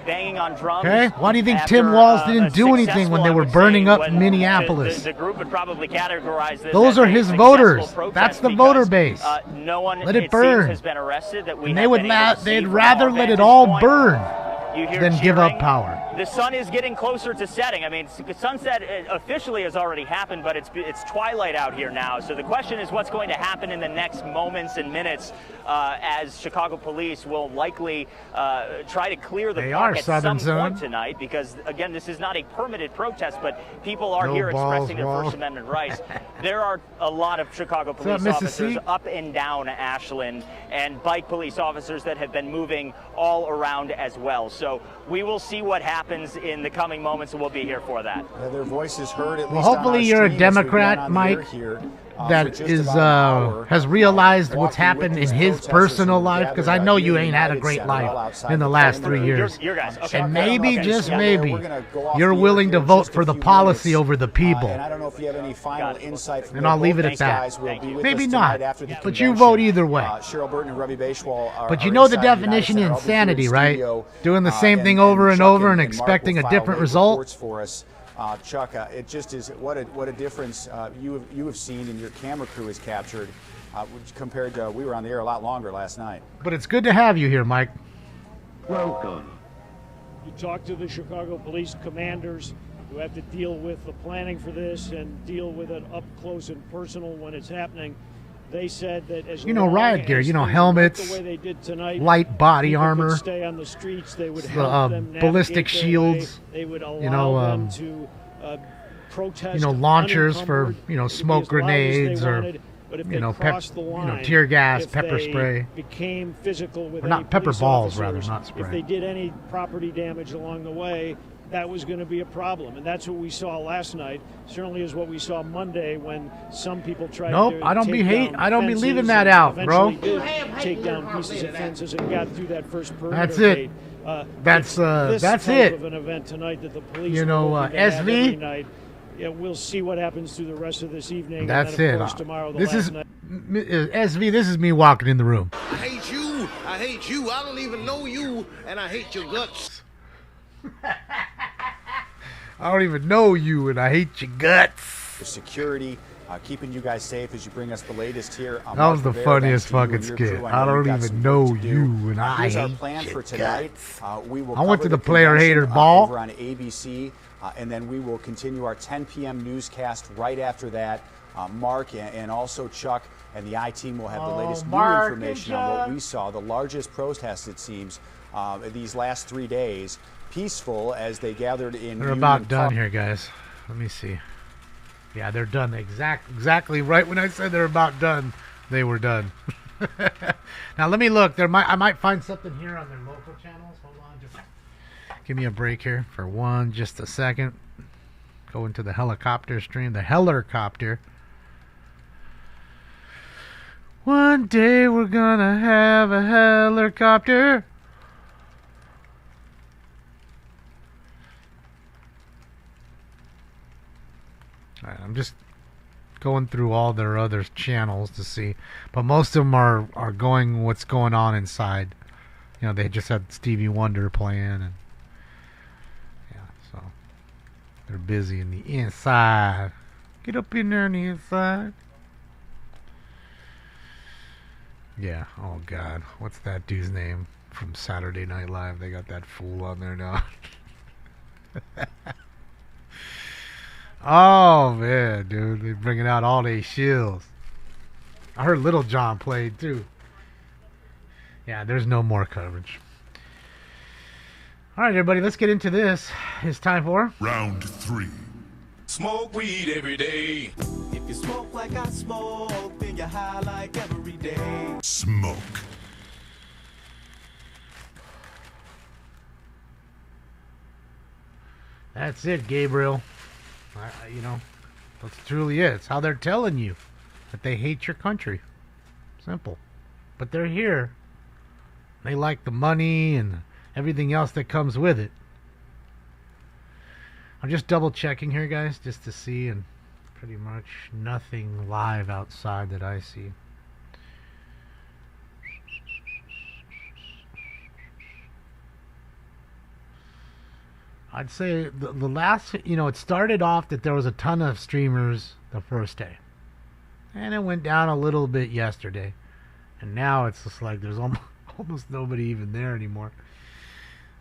banging on drums. Okay? Why do you think after, Tim Walz a didn't do anything when they successful, were I would burning say, up when Minneapolis? The group would probably categorize this Those as are a his successful voters. protest That's the because, voter base. No one, Let it seems, burn. has been arrested that we And have they would been able to see they'd from rather our let it vantage all point. burn You hear than give up cheering. power. The sun is getting closer to setting. I mean, sunset officially has already happened, but it's twilight out here now. So the question is what's going to happen in the next moments and minutes as Chicago police will likely try to clear the They park are at Southern some point Zone. tonight because, again, this is not a permitted protest, but people are No here balls, expressing their Wall. First Amendment rights. There are a lot of Chicago police Mrs. officers C? up and down Ashland and bike police officers that have been moving all around as well. So we will see what happens in the coming moments, and we'll be here for that. Their voices heard at Well, least on hopefully our you're a stream as we've Democrat, gone on the air Mike, here, that for just is about an hour, has realized what's walking with happened in these his protesters personal who life, gathered because I know you here ain't had a United great Center well life outside in the the last perimeter. 3 years. Your guys. Okay. And maybe, Okay, just yeah, maybe, we're gonna go off you're the air willing here to in vote just a for the few policy minutes. over the people. And I don't know if you have any final insight from And there. I'll leave Both it at these that. guys will be with Maybe us not, tonight after the but you convention. vote either way. Cheryl Burton and Rebbe Bashwal are But you are know the inside United definition Center. of I'll be here in insanity, right? studio, Doing the same thing over and Chuck over and Mark expecting will a file different late result. reports for us. Chuck, it just is what a difference you have seen and your camera crew has captured compared to we were on the air a lot longer last night. But it's good to have you here, Mike. Welcome. You talk to the Chicago police commanders who have to deal with the planning for this and deal with it up close and personal when it's happening. They said that as long riot gear, as you know, things helmets, went the way they did tonight, light body people could armor, stay on the streets. They would the, help them ballistic navigate their shields, way. They would allow you know, them to protest. you know, launchers for, unencumbered. you know, It could be smoke as loud as they grenades or, wanted, but if you they know, crossed the line, tear gas, if pepper they spray. became physical with Or not any pepper police balls, officers, rather, not spray. If they did any property damage along the way, that was going to be a problem, and that's what we saw last night. Certainly, is what we saw Monday when some people tried Nope, to I don't be take down I don't be fences leaving that and out, bro. eventually did take down pieces of fences and got through that first perimeter That's it. gate. That's this that's type it. of an event tonight that the police You know, are hoping to have SV? every night. Yeah, we'll see what happens through the rest of this evening. That's and then, it. of course, tomorrow, the This last is night. SV. This is me walking in the room. I hate you. I hate you. I don't even know you, and I hate your guts. I don't even know you, and I hate your guts. For security, keeping you guys safe as you bring us the latest here. That was the funniest fucking skit. I don't even know you, and I Here's our hate plan your for tonight. guts. We will I went cover to the player convention, hater ball. over on ABC, and then we will continue our 10 p.m. newscast right after that. Mark and also Chuck and the I-Team will have the latest new Mark and information on what Chuck. we saw. The largest protest, it seems, these last 3 days. Peaceful as they gathered in They're Union about done Park. here, guys. Let me see. Yeah, they're done. Exactly right when I said they're about done, they were done. Now let me look. I might find something here on their local channels. Hold on, just give me a break here for just a second. Go into the helicopter stream. The helicopter. One day we're gonna have a helicopter. All right, I'm just going through all their other channels to see, but most of them are going what's going on inside. You know, they just had Stevie Wonder playing, and yeah, so they're busy in the inside. Get up in there on the inside. Yeah, oh God. What's that dude's name from Saturday Night Live? They got that fool on there now. Oh, man, dude. They're bringing out all these shields. I heard Little John played, too. Yeah, there's no more coverage. All right, everybody, let's get into this. It's time for... Round 3. Smoke weed every day. If you smoke like I smoke, then you're high like every day. Smoke. That's it, Gabriel. You know, that's truly it. It's how they're telling you that they hate your country. Simple. But they're here. They like the money and everything else that comes with it. I'm just double checking here, guys, just to see, and pretty much nothing live outside that I see. I'd say the last, you know, it started off that there was a ton of streamers the first day. And it went down a little bit yesterday. And now it's just like there's almost nobody even there anymore.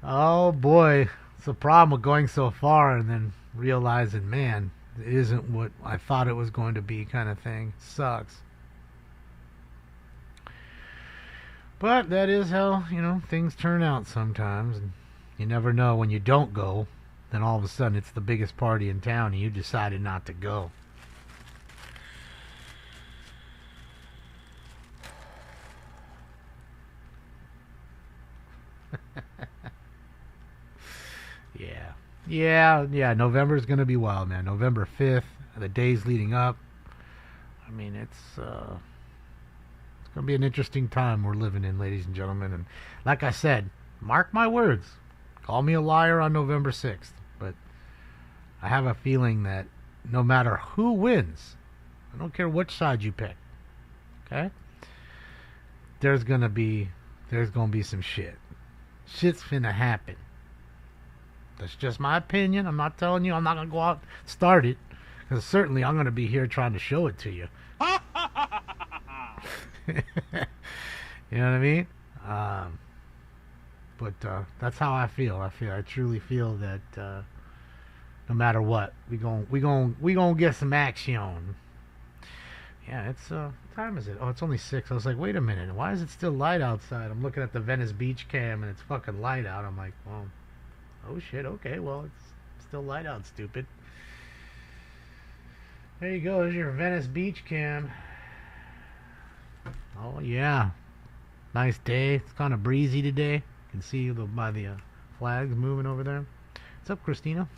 Oh boy, it's a problem with going so far and then realizing, man, it isn't what I thought it was going to be, kind of thing. Sucks. But that is how, you know, things turn out sometimes. And you never know when you don't go, then all of a sudden it's the biggest party in town and you decided not to go. Yeah, November's going to be wild, man. November 5th, the days leading up. I mean, it's going to be an interesting time we're living in, ladies and gentlemen. And like I said, mark my words. Call me a liar on November 6th, but I have a feeling that no matter who wins, I don't care which side you pick, okay? There's gonna be some shit. Shit's finna happen. That's just my opinion. I'm not telling you. I'm not gonna go out and start it, because certainly I'm gonna be here trying to show it to you. You know what I mean? But that's how I feel. I truly feel that no matter what, we gonna get some action. Yeah, it's what time is it? Oh, it's only 6. I was like, wait a minute, why is it still light outside? I'm looking at the Venice Beach cam and it's fucking light out. I'm like, well, oh shit, okay, well, it's still light out, stupid. There you go, there's your Venice Beach cam. Oh yeah, nice day. It's kind of breezy today. You can see by the flags moving over there. What's up, Christina?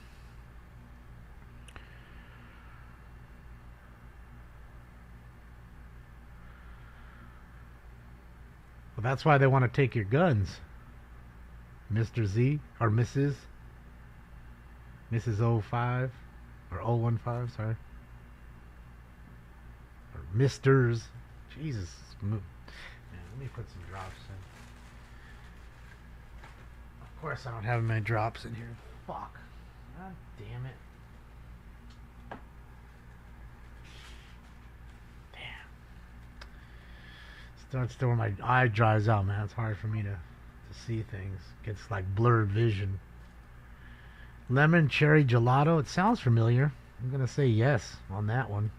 Well, that's why they want to take your guns, Mr. Z, or Mrs. 05, or 015, sorry. Or Misters. Jesus. Man, let me put some drops in. Of course I don't have many drops in here. Fuck. God damn it. Starts to where my eye dries out, man. It's hard for me to see things. Gets like blurred vision. Lemon cherry gelato. It sounds familiar. I'm gonna say yes on that one.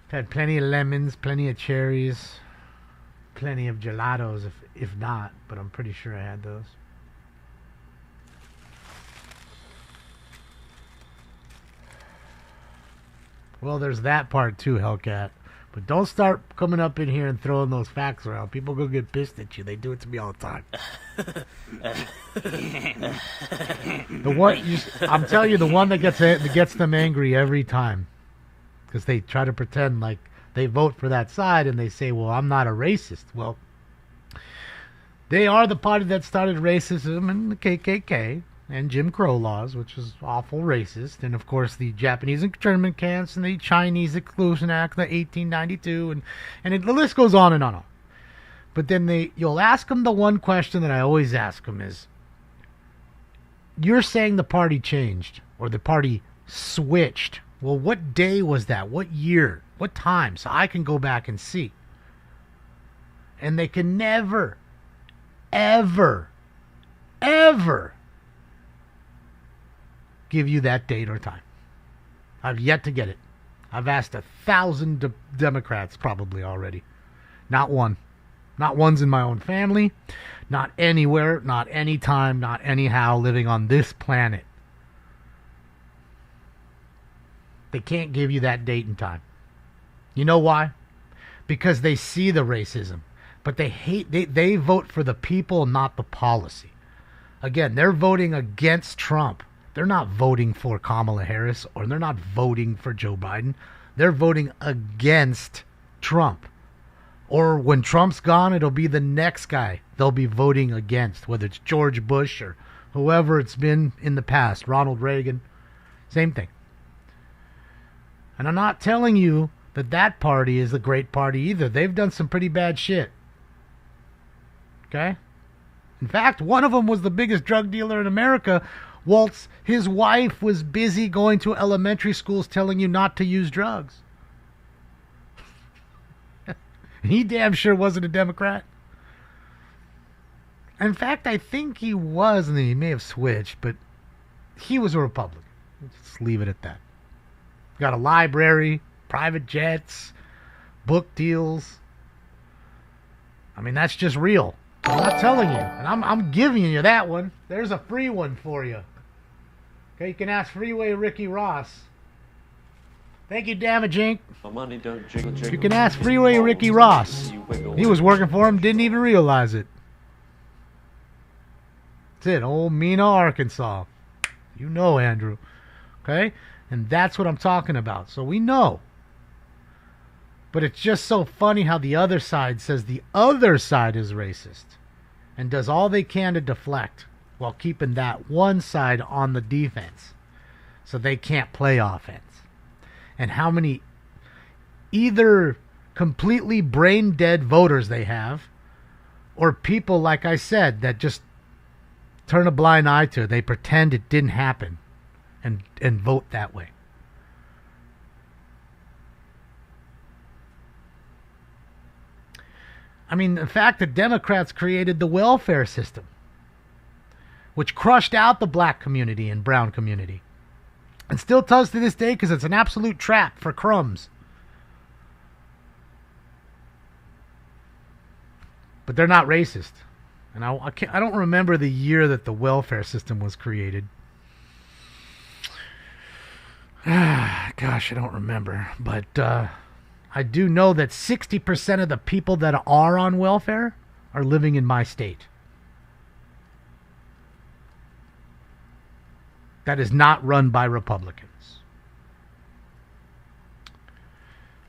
I've had plenty of lemons, plenty of cherries, plenty of gelatos, if not, but I'm pretty sure I had those. Well, there's that part too, Hellcat. But don't start coming up in here and throwing those facts around. People go get pissed at you. They do it to me all the time. I'm telling you, the one that gets them angry every time, because they try to pretend like they vote for that side and they say, "Well, I'm not a racist." Well, they are the party that started racism and the KKK and Jim Crow laws, which is awful racist, and of course the Japanese internment camps and the Chinese Exclusion Act, the 1892, and the list goes on and on. But then you'll ask them the one question that I always ask them is, you're saying the party changed or the party switched. Well, what day was that? What year? What time? So I can go back and see. And they can never, ever, ever give you that date or time. I've yet to get it. I've asked 1,000 Democrats probably already. Not one. Not one's in my own family. Not anywhere. Not anytime. Not anyhow living on this planet. They can't give you that date and time. You know why? Because they see the racism. But they vote for the people, not the policy. Again, they're voting against Trump. They're not voting for Kamala Harris, or they're not voting for Joe Biden. They're voting against Trump. Or when Trump's gone, it'll be the next guy they'll be voting against, whether it's George Bush or whoever it's been in the past, Ronald Reagan. Same thing. And I'm not telling you that that party is a great party either. They've done some pretty bad shit. Okay? In fact, one of them was the biggest drug dealer in America. Waltz, his wife was busy going to elementary schools telling you not to use drugs. He damn sure wasn't a Democrat. In fact, I think he was, and then he may have switched, but he was a Republican. Let's just leave it at that. Got a library, private jets, book deals. I mean, that's just real. I'm not telling you. And I'm giving you that one. There's a free one for you. Okay, you can ask Freeway Ricky Ross. Thank you, Damagink. My money don't jiggle, jiggle. You can ask Freeway Ricky Ross. He was working for him, didn't even realize it. That's it, old Mena, Arkansas. You know, Andrew. Okay? And that's what I'm talking about. So we know. But it's just so funny how the other side says the other side is racist and does all they can to deflect while keeping that one side on the defense so they can't play offense. And how many either completely brain dead voters they have, or people, like I said, that just turn a blind eye to it. They pretend it didn't happen and vote that way. I mean, in fact, the Democrats created the welfare system, which crushed out the black community and brown community. And still does to this day because it's an absolute trap for crumbs. But they're not racist. And I don't remember the year that the welfare system was created. Gosh, I don't remember. But I do know that 60% of the people that are on welfare are living in my state. That is not run by Republicans.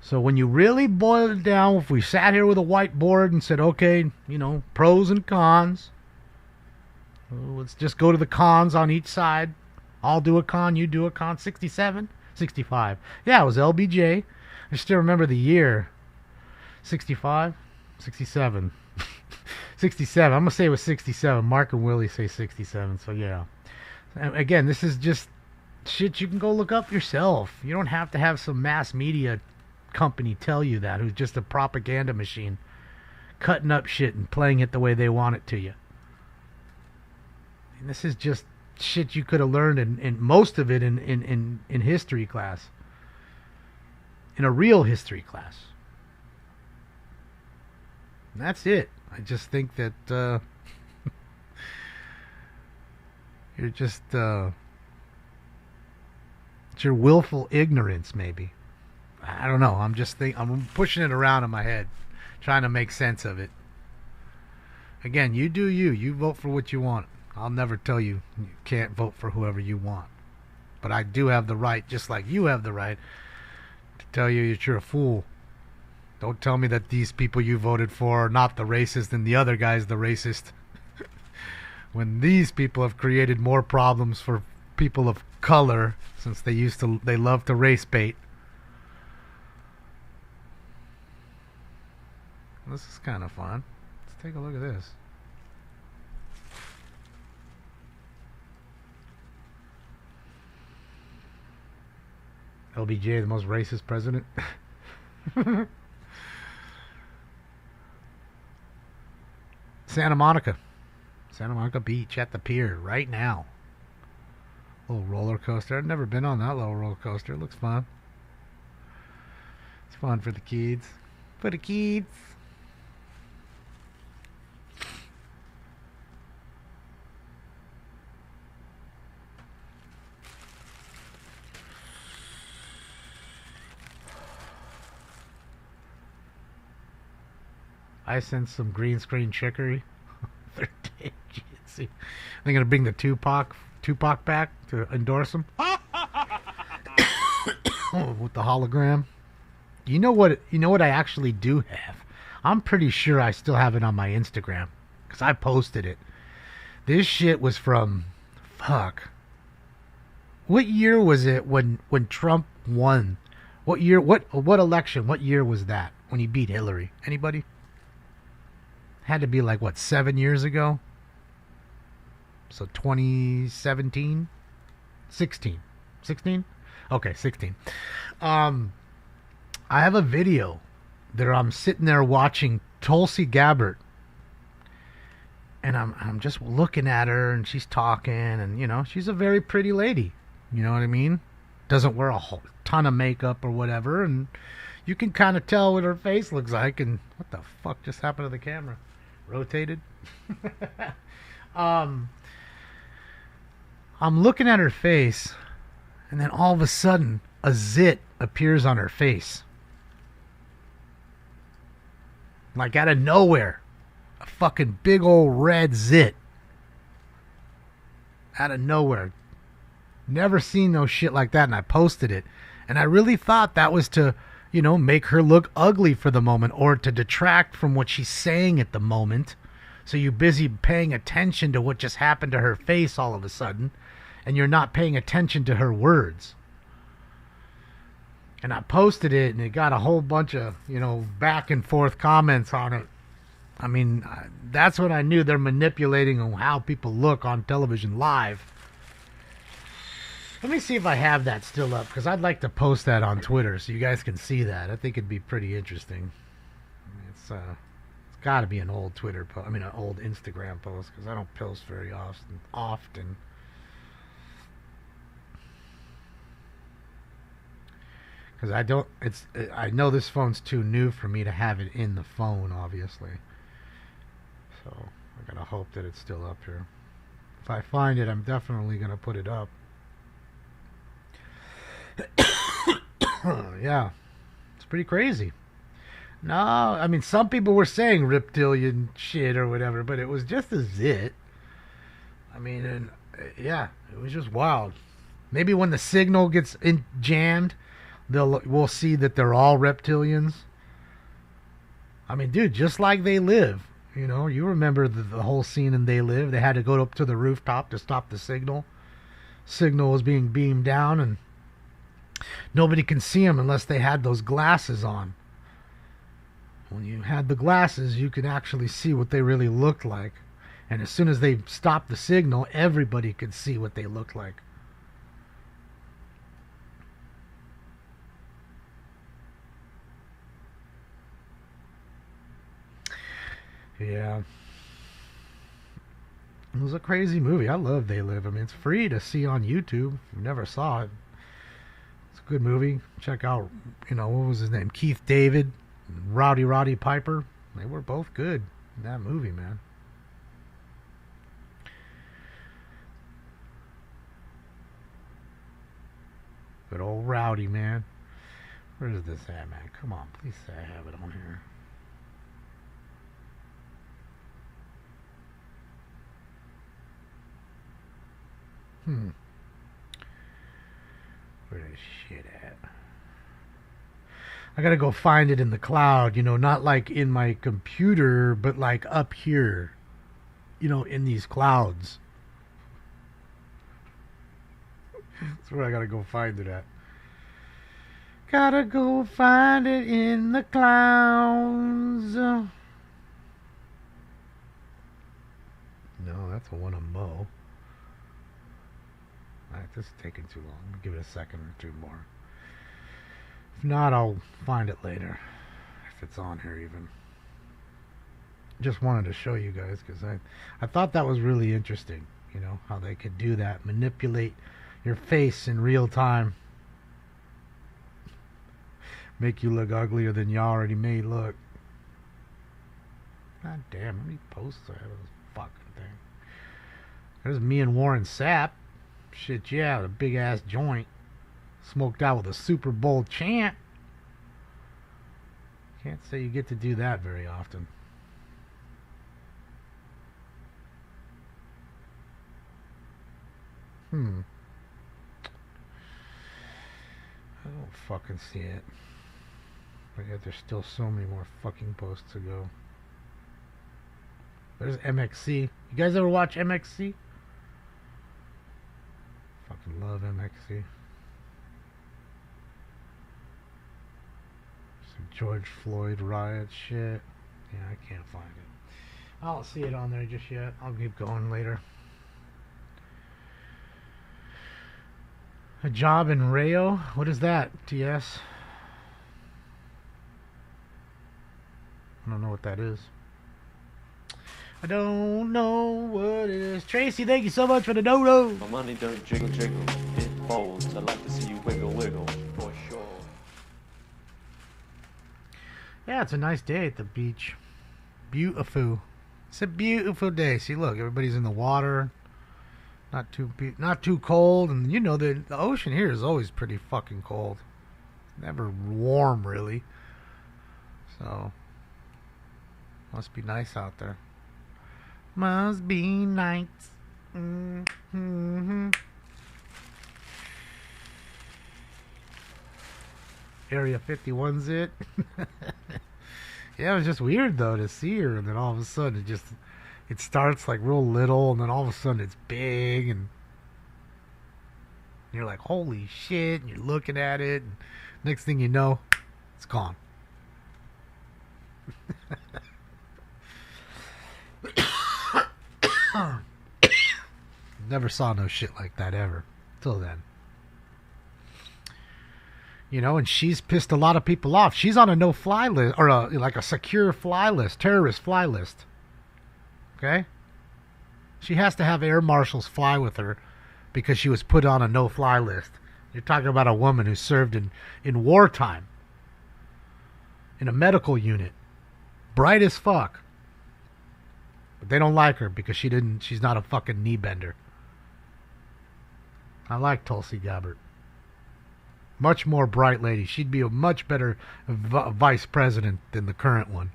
So when you really boil it down, if we sat here with a whiteboard and said, okay, pros and cons, let's just go to the cons on each side. I'll do a con, you do a con. 67, 65. Yeah, it was LBJ. I still remember the year. 65, 67. 67. I'm going to say it was 67. Mark and Willie say 67, so yeah. Again, this is just shit you can go look up yourself. You don't have to have some mass media company tell you that, who's just a propaganda machine cutting up shit and playing it the way they want it to you. And this is just shit you could have learned in most of it in history class. In a real history class. And that's it. I just think that you're just it's your willful ignorance, maybe. I don't know. I'm pushing it around in my head, trying to make sense of it. Again, you do you. You vote for what you want. I'll never tell you you can't vote for whoever you want. But I do have the right, just like you have the right, to tell you that you're a fool. Don't tell me that these people you voted for are not the racist and the other guy's the racist. When these people have created more problems for people of color, since they love to race bait. This is kind of fun. Let's take a look at this. LBJ, the most racist president. Santa Monica. Santa Monica Beach at the pier right now. Little roller coaster. I've never been on that little roller coaster. It looks fun. It's fun for the kids. For the kids. I sent some green screen chicory. They're gonna bring the Tupac back to endorse him with the hologram. You know what I actually do have? I'm pretty sure I still have it on my Instagram because I posted it. This shit was from what year was it when Trump won? What year? What election? What year was that when he beat Hillary? Anybody? Had to be like, what, 7 years ago? So 2017? 16? Okay, 16. I have a video that I'm sitting there watching Tulsi Gabbard. And I'm just looking at her, and she's talking, and, you know, she's a very pretty lady. You know what I mean? Doesn't wear a whole ton of makeup or whatever, and you can kind of tell what her face looks like. And what the fuck just happened to the camera? Rotated. I'm looking at her face, and then all of a sudden a zit appears on her face, like out of nowhere. A fucking big old red zit out of nowhere. Never seen no shit like that, and I posted it, and I really thought that was to, you know, make her look ugly for the moment, or to detract from what she's saying at the moment. So you're busy paying attention to what just happened to her face all of a sudden, and you're not paying attention to her words. And I posted it, and it got a whole bunch of, you know, back and forth comments on it. I mean, that's when I knew they're manipulating how people look on television live. Let me see if I have that still up, because I'd like to post that on Twitter so you guys can see that. I think it'd be pretty interesting. It's got to be an old Twitter post. I mean, an old Instagram post, because I don't post very often. Because I know this phone's too new for me to have it in the phone, obviously. So I gotta hope that it's still up here. If I find it, I'm definitely gonna put it up. Yeah, it's pretty crazy. No, I mean, some people were saying reptilian shit or whatever, but it was just a zit. I mean, and yeah, it was just wild. Maybe when the signal gets jammed, we'll see that they're all reptilians. I mean, dude, just like They Live. You know, you remember the whole scene in They Live. They had to go up to the rooftop to stop the signal. Signal was being beamed down, and nobody can see them unless they had those glasses on. When you had the glasses, you could actually see what they really looked like. And as soon as they stopped the signal, everybody could see what they looked like. Yeah. It was a crazy movie. I love They Live. I mean, it's free to see on YouTube. If you never saw it, it's a good movie. Check out, you know, what was his name? Keith David, Roddy Piper. They were both good in that movie, man. Good old Rowdy, man. Where is this at, man? Come on, please say I have it on here. Where this shit at? I gotta go find it in the cloud, you know, not like in my computer, but like up here, you know, in these clouds. That's where I gotta go find it at. Gotta go find it in the clouds. No, that's the one of Mo. Alright, this is taking too long. Give it a second or two more. If not, I'll find it later. If it's on here even. Just wanted to show you guys because I thought that was really interesting. You know, how they could do that. Manipulate your face in real time. Make you look uglier than you already may look. God damn, how many posts I have of this fucking thing. There's me and Warren Sapp. Shit, yeah, with a big ass joint. Smoked out with a Super Bowl chant. Can't say you get to do that very often. I don't fucking see it. But yet there's still so many more fucking posts to go. There's MXC. You guys ever watch MXC? Fucking love MXC. Some George Floyd riot shit. Yeah, I can't find it. I don't see it on there just yet. I'll keep going later. A job in Rayo? What is that, TS? I don't know what that is. I don't know what it is. Tracy, thank you so much for the dodo. My money don't jiggle jiggle, it folds. I like to see you wiggle wiggle, for sure. Yeah, it's a nice day at the beach. Beautiful. It's a beautiful day. See, look, everybody's in the water. Not too cold, and you know the ocean here is always pretty fucking cold. Never warm really. So must be nice out there. Must be nice. Area 51's it. Yeah, it was just weird though to see her, and then all of a sudden it starts like real little, and then all of a sudden it's big, and you're like, holy shit, and you're looking at it, and next thing you know, it's gone. Never saw no shit like that ever till then. You know, and she's pissed a lot of people off. She's on a no-fly list, or like a secure fly list, terrorist fly list. Okay? She has to have air marshals fly with her because she was put on a no-fly list. You're talking about a woman who served in wartime in a medical unit. Bright as fuck. But they don't like her because she's not a fucking knee bender. I like Tulsi Gabbard. Much more bright lady. She'd be a much better vice president than the current one.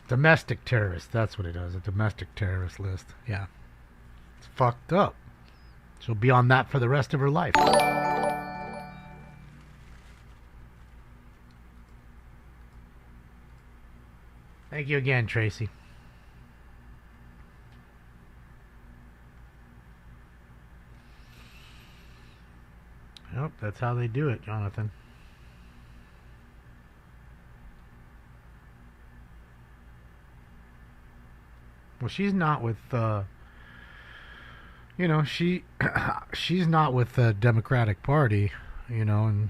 Domestic terrorist. That's what it is. A domestic terrorist list. Yeah. It's fucked up. She'll be on that for the rest of her life. Thank you again, Tracy. Yep, that's how they do it, Jonathan. Well, she's not with, she's not with the Democratic Party, and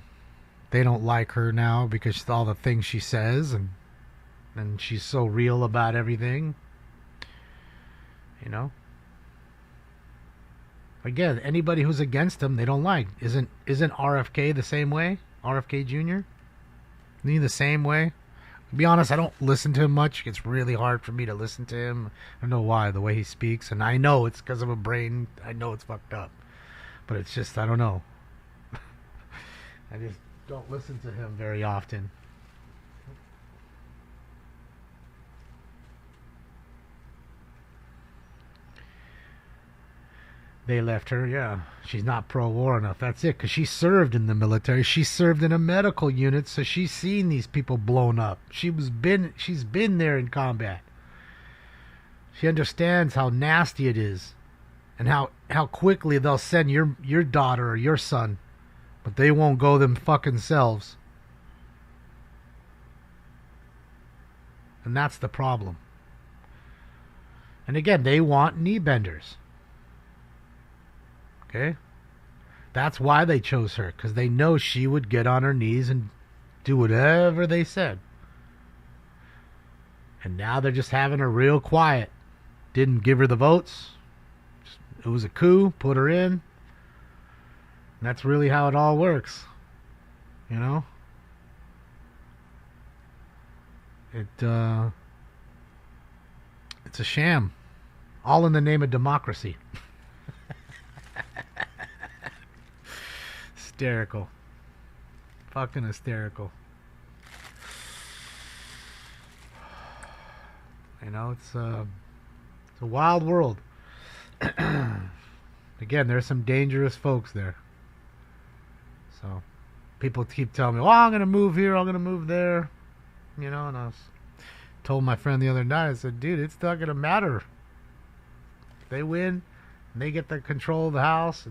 they don't like her now because of all the things she says, and she's so real about everything, Again, anybody who's against them, they don't like. Isn't RFK the same way? RFK Jr.? Isn't he the same way? To be honest, I don't listen to him much. It's really hard for me to listen to him. I don't know why, the way he speaks. And I know it's because of a brain. I know it's fucked up. But it's just, I don't know. I just don't listen to him very often. They left her, yeah. She's not pro-war enough. That's it, because she served in the military. She served in a medical unit, so she's seen these people blown up. She's been there in combat. She understands how nasty it is, and how quickly they'll send your daughter or your son, but they won't go them fucking selves. And that's the problem. And again, they want knee benders. Okay? That's why they chose her, because they know she would get on her knees and do whatever they said. And now they're just having her real quiet. Didn't give her the votes. It was a coup, put her in. And that's really how it all works. You know? It's a sham. All in the name of democracy. Hysterical. Fucking hysterical. You know, it's a wild world. Again, there's some dangerous folks there. So, people keep telling me, "Oh, I'm gonna move here. I'm gonna move there." You know, and I told my friend the other night, I said, "Dude, it's not gonna matter. If they win, and they get the control of the house,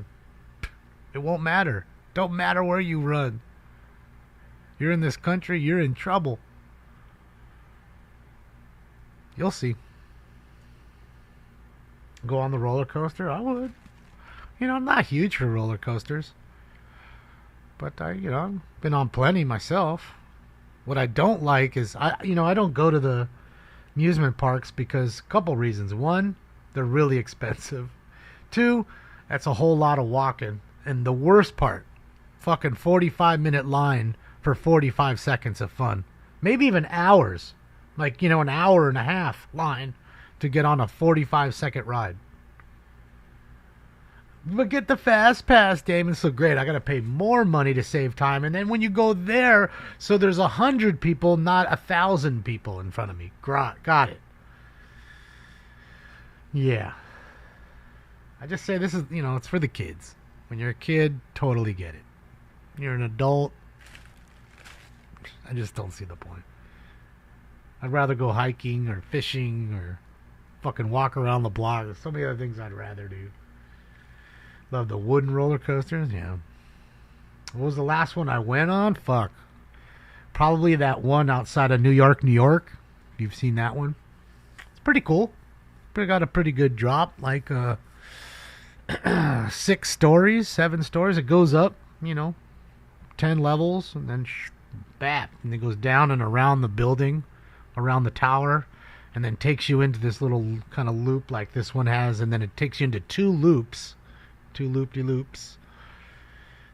it won't matter. Don't matter where you run. You're in this country, you're in trouble. You'll see." Go on the roller coaster? I would. You know, I'm not huge for roller coasters. But I've been on plenty myself. What I don't like is, I don't go to the amusement parks because a couple reasons. One, they're really expensive. Two, that's a whole lot of walking. And the worst part, fucking 45-minute line for 45 seconds of fun. Maybe even hours. Like, an hour and a half line to get on a 45-second ride. But get the fast pass, Damon. It's so great. I got to pay more money to save time. And then when you go there, so there's 100 people, not 1,000 people in front of me. Got it. Yeah. I just say this is, it's for the kids. When you're a kid, totally get it. You're an adult, I just don't see the point. I'd rather go hiking or fishing or fucking walk around the block. There's so many other things I'd rather do. Love the wooden roller coasters, yeah. What was the last one I went on? Fuck. Probably that one outside of New York, New York. You've seen that one? It's pretty cool. Got a pretty good drop, like 6 stories, 7 stories. It goes up, 10 levels, and then bap, and it goes down and around the building, around the tower, and then takes you into this little kind of loop like this one has, and then it takes you into 2 loops, 2 loop-de-loops.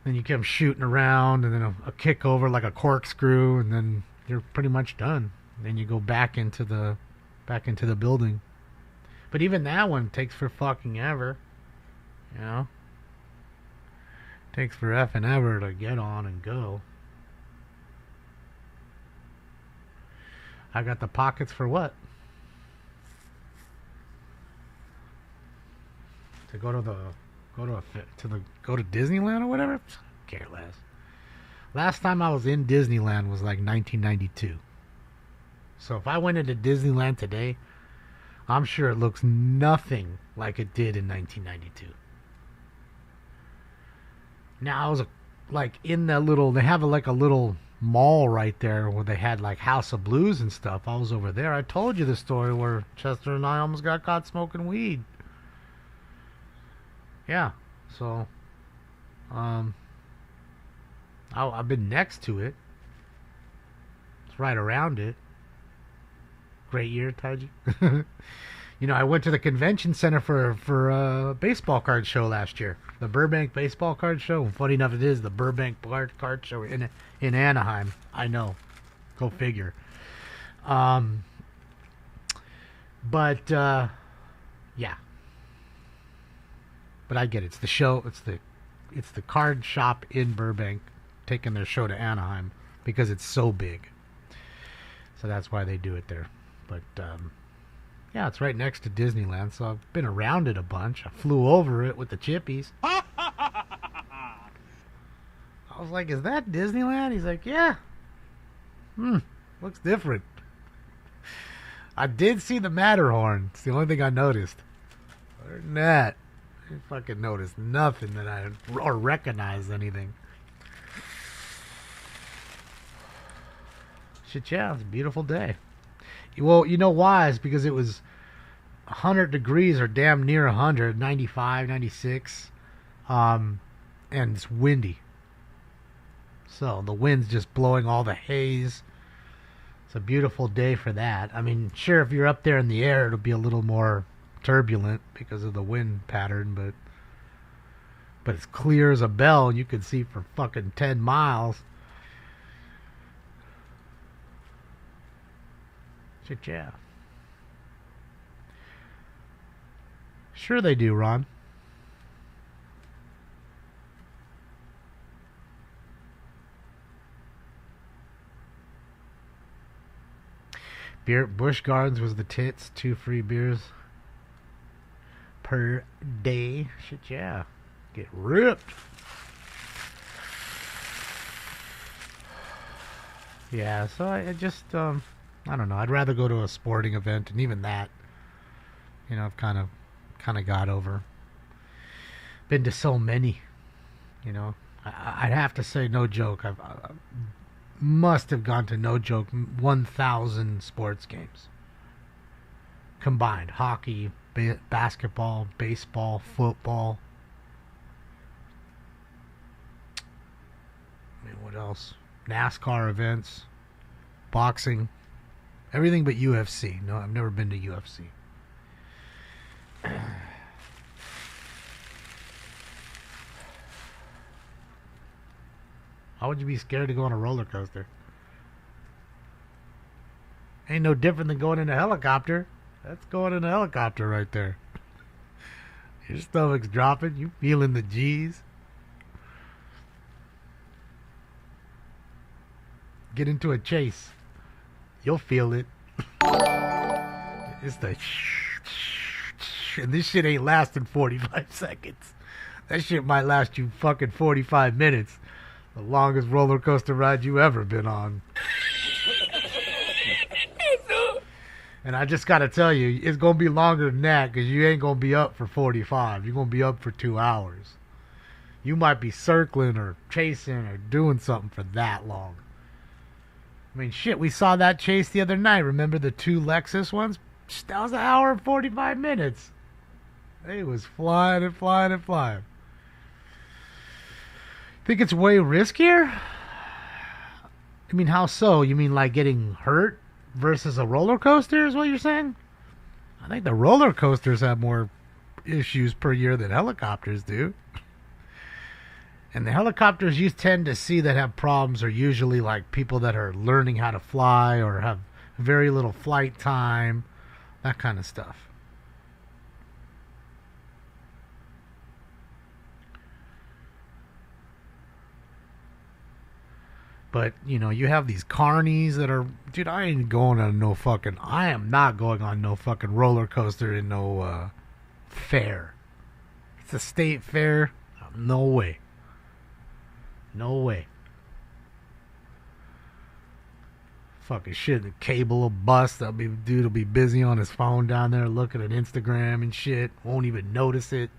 Then you come shooting around, and then a kick over like a corkscrew, and then you're pretty much done. Then you go back into the building. But even that one takes for fucking ever. Takes for effing ever to get on and go. I got the pockets for what? To go to Disneyland or whatever? Care less. Last time I was in Disneyland was like 1992. So if I went into Disneyland today, I'm sure it looks nothing like it did in 1992. Now I was like in that little, they have like a little mall right there where they had like House of Blues and stuff. I was over there. I told you the story where Chester and I almost got caught smoking weed. Yeah, so I've been next to it. It's right around it. Great year, Taiji. I went to the convention center for a baseball card show last year. The Burbank baseball card show. Funny enough, it is the Burbank card show in Anaheim. I know. Go figure. But yeah. But I get it. It's the show. It's the card shop in Burbank taking their show to Anaheim because it's so big. So that's why they do it there. But yeah, it's right next to Disneyland, so I've been around it a bunch. I flew over it with the chippies. I was like, "Is that Disneyland?" He's like, "Yeah." Looks different. I did see the Matterhorn. It's the only thing I noticed. Other than that, I didn't fucking notice nothing or recognize anything. Shit, yeah, it's a beautiful day. Well, you know why? It's because it was 100 degrees or damn near 100, 95, 96. and it's windy. So the wind's just blowing all the haze. It's a beautiful day for that. I mean, sure, if you're up there in the air, it'll be a little more turbulent because of the wind pattern, but it's clear as a bell. You can see for fucking 10 miles. Shit, yeah. Sure they do, Ron. Beer Busch Gardens was the tits. 2 free beers per day. Shit, yeah. Get ripped. Yeah, so I just, I don't know. I'd rather go to a sporting event, and even that, you know, I've kind of got over. Been to so many, you know. I'd have to say, no joke, I must have gone to, no joke, 1,000 sports games combined. Hockey, basketball, baseball, football. I mean, what else? NASCAR events, boxing, everything but UFC. No, I've never been to UFC. How would you be scared to go on a roller coaster? Ain't no different than going in a helicopter. That's going in a helicopter right there. Your stomach's dropping. You feeling the G's. Get into a chase. You'll feel it. It's the and this shit ain't lasting 45 seconds. That shit might last you fucking 45 minutes. The longest roller coaster ride you ever been on. And I just gotta tell you, it's gonna be longer than that, because you ain't gonna be up for 45. You're gonna be up for 2 hours. You might be circling or chasing or doing something for that long. I mean, shit, we saw that chase the other night. Remember the 2 Lexus ones? That was an hour and 45 minutes. They was flying and flying and flying. Think it's way riskier? I mean, how so? You mean like getting hurt versus a roller coaster is what you're saying? I think the roller coasters have more issues per year than helicopters do. And the helicopters you tend to see that have problems are usually like people that are learning how to fly or have very little flight time, that kind of stuff. But, you know, you have these carnies that are... Dude, I am not going on no fucking roller coaster in no fair. It's a state fair. No way. No way. Fucking shit. The cable will bust. Dude will be busy on his phone down there looking at Instagram and shit. Won't even notice it.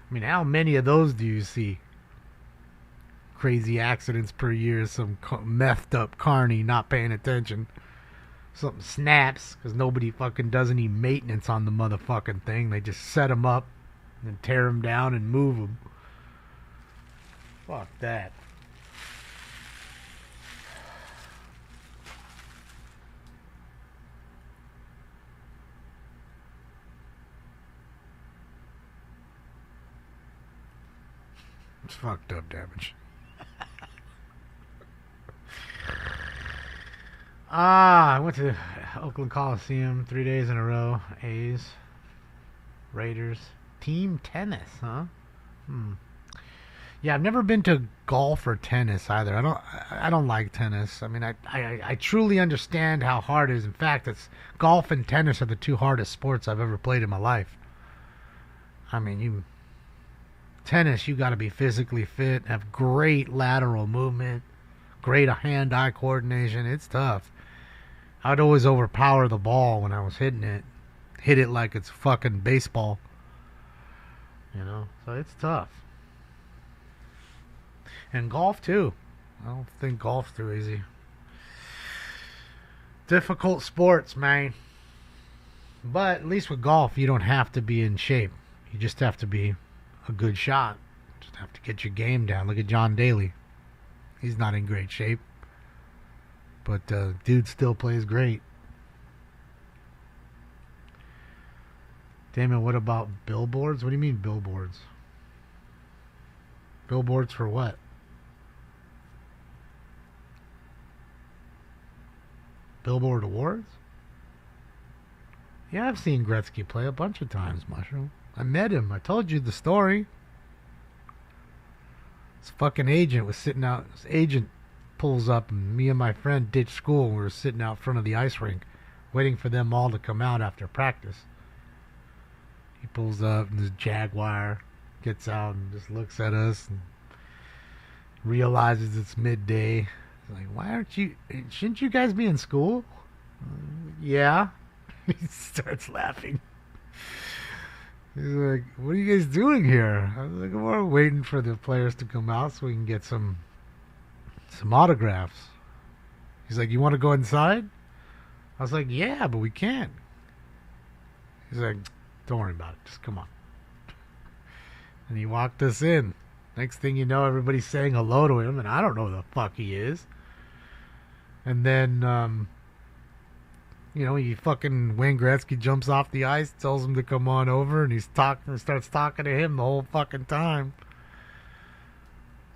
I mean, how many of those do you see? Crazy accidents per year. Some methed up carny not paying attention. Something snaps because nobody fucking does any maintenance on the motherfucking thing. They just set them up and tear them down and move them. Fuck that. It's fucked up damage. I went to Oakland Coliseum 3 days in a row. A's, Raiders, team tennis, huh? Yeah, I've never been to golf or tennis either. I don't like tennis. I mean, I truly understand how hard it is. In fact, golf and tennis are the 2 hardest sports I've ever played in my life. I mean, tennis, you got to be physically fit, have great lateral movement, great hand-eye coordination. It's tough. I'd always overpower the ball when I was hitting it. Hit it like it's fucking baseball. You know, so it's tough. And golf, too. I don't think golf's too easy. Difficult sports, man. But at least with golf, you don't have to be in shape. You just have to be a good shot. Just have to get your game down. Look at John Daly. He's not in great shape. But dude still plays great. Damn it, what about billboards? What do you mean billboards? Billboards for what? Billboard Awards? Yeah, I've seen Gretzky play a bunch of times, Mushroom. I met him. I told you the story. His fucking agent was sitting out. His agent pulls up, and me and my friend ditched school. And we were sitting out front of the ice rink, waiting for them all to come out after practice. He pulls up, and this Jaguar gets out and just looks at us and realizes it's midday. He's like, "Why aren't you? Shouldn't you guys be in school?" Yeah. He starts laughing. He's like, "What are you guys doing here?" I was like, "We're waiting for the players to come out so we can get some autographs." He's like, "You want to go inside?" I was like, "Yeah, but we can't." He's like, "Don't worry about it. Just come on." And he walked us in. Next thing you know, everybody's saying hello to him, and I don't know who the fuck he is. And then, he fucking Wayne Gretzky jumps off the ice, tells him to come on over, and starts talking to him the whole fucking time.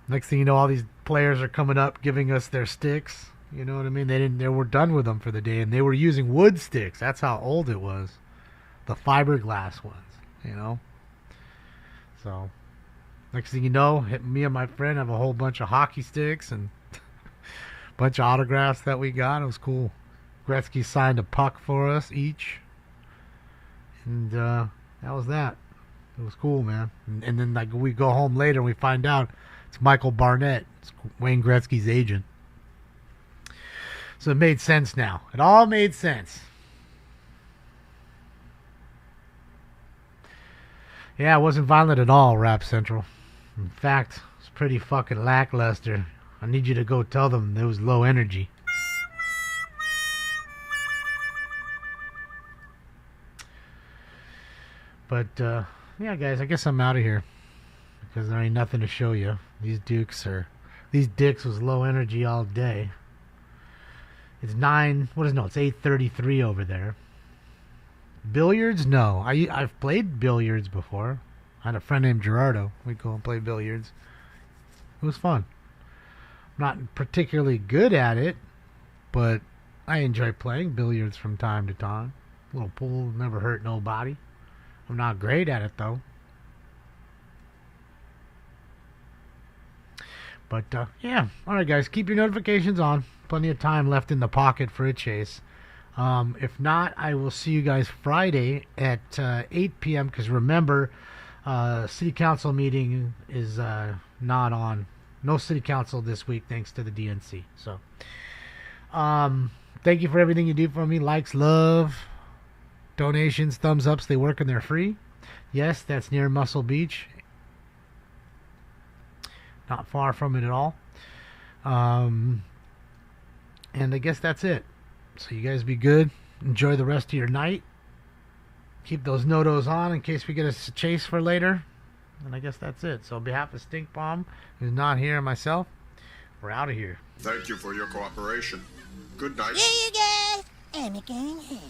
Next thing you know, all these players are coming up, giving us their sticks. You know what I mean? They were done with them for the day, and they were using wood sticks. That's how old it was. The fiberglass ones, So, next thing you know, me and my friend have a whole bunch of hockey sticks and a bunch of autographs that we got. It was cool. Gretzky signed a puck for us each. And that was that. It was cool, man. And then we go home later and we find out it's Michael Barnett. It's Wayne Gretzky's agent. So it made sense now. It all made sense. Yeah, it wasn't violent at all, Rap Central. In fact, it's pretty fucking lackluster. I need you to go tell them there was low energy. But, yeah, guys, I guess I'm out of here. Because there ain't nothing to show you. These dicks was low energy all day. It's 8:33 over there. Billiards? No. I've played billiards before. I had a friend named Gerardo. We'd go and play billiards. It was fun. I'm not particularly good at it, but I enjoy playing billiards from time to time. A little pool never hurt nobody. I'm not great at it, though. But, yeah. Alright, guys. Keep your notifications on. Plenty of time left in the pocket for a chase. If not, I will see you guys Friday at 8 p.m. Because remember, City Council meeting is not on. No City Council this week thanks to the DNC. So, thank you for everything you do for me. Likes, love, donations, thumbs ups. They work and they're free. Yes, that's near Muscle Beach. Not far from it at all. And I guess that's it. So you guys be good. Enjoy the rest of your night. Keep those notos on in case we get a chase for later. And I guess that's it. So on behalf of Stink Bomb, who's not here, and myself, we're out of here. Thank you for your cooperation. Good night. Yeah, you guys. I'm a gang.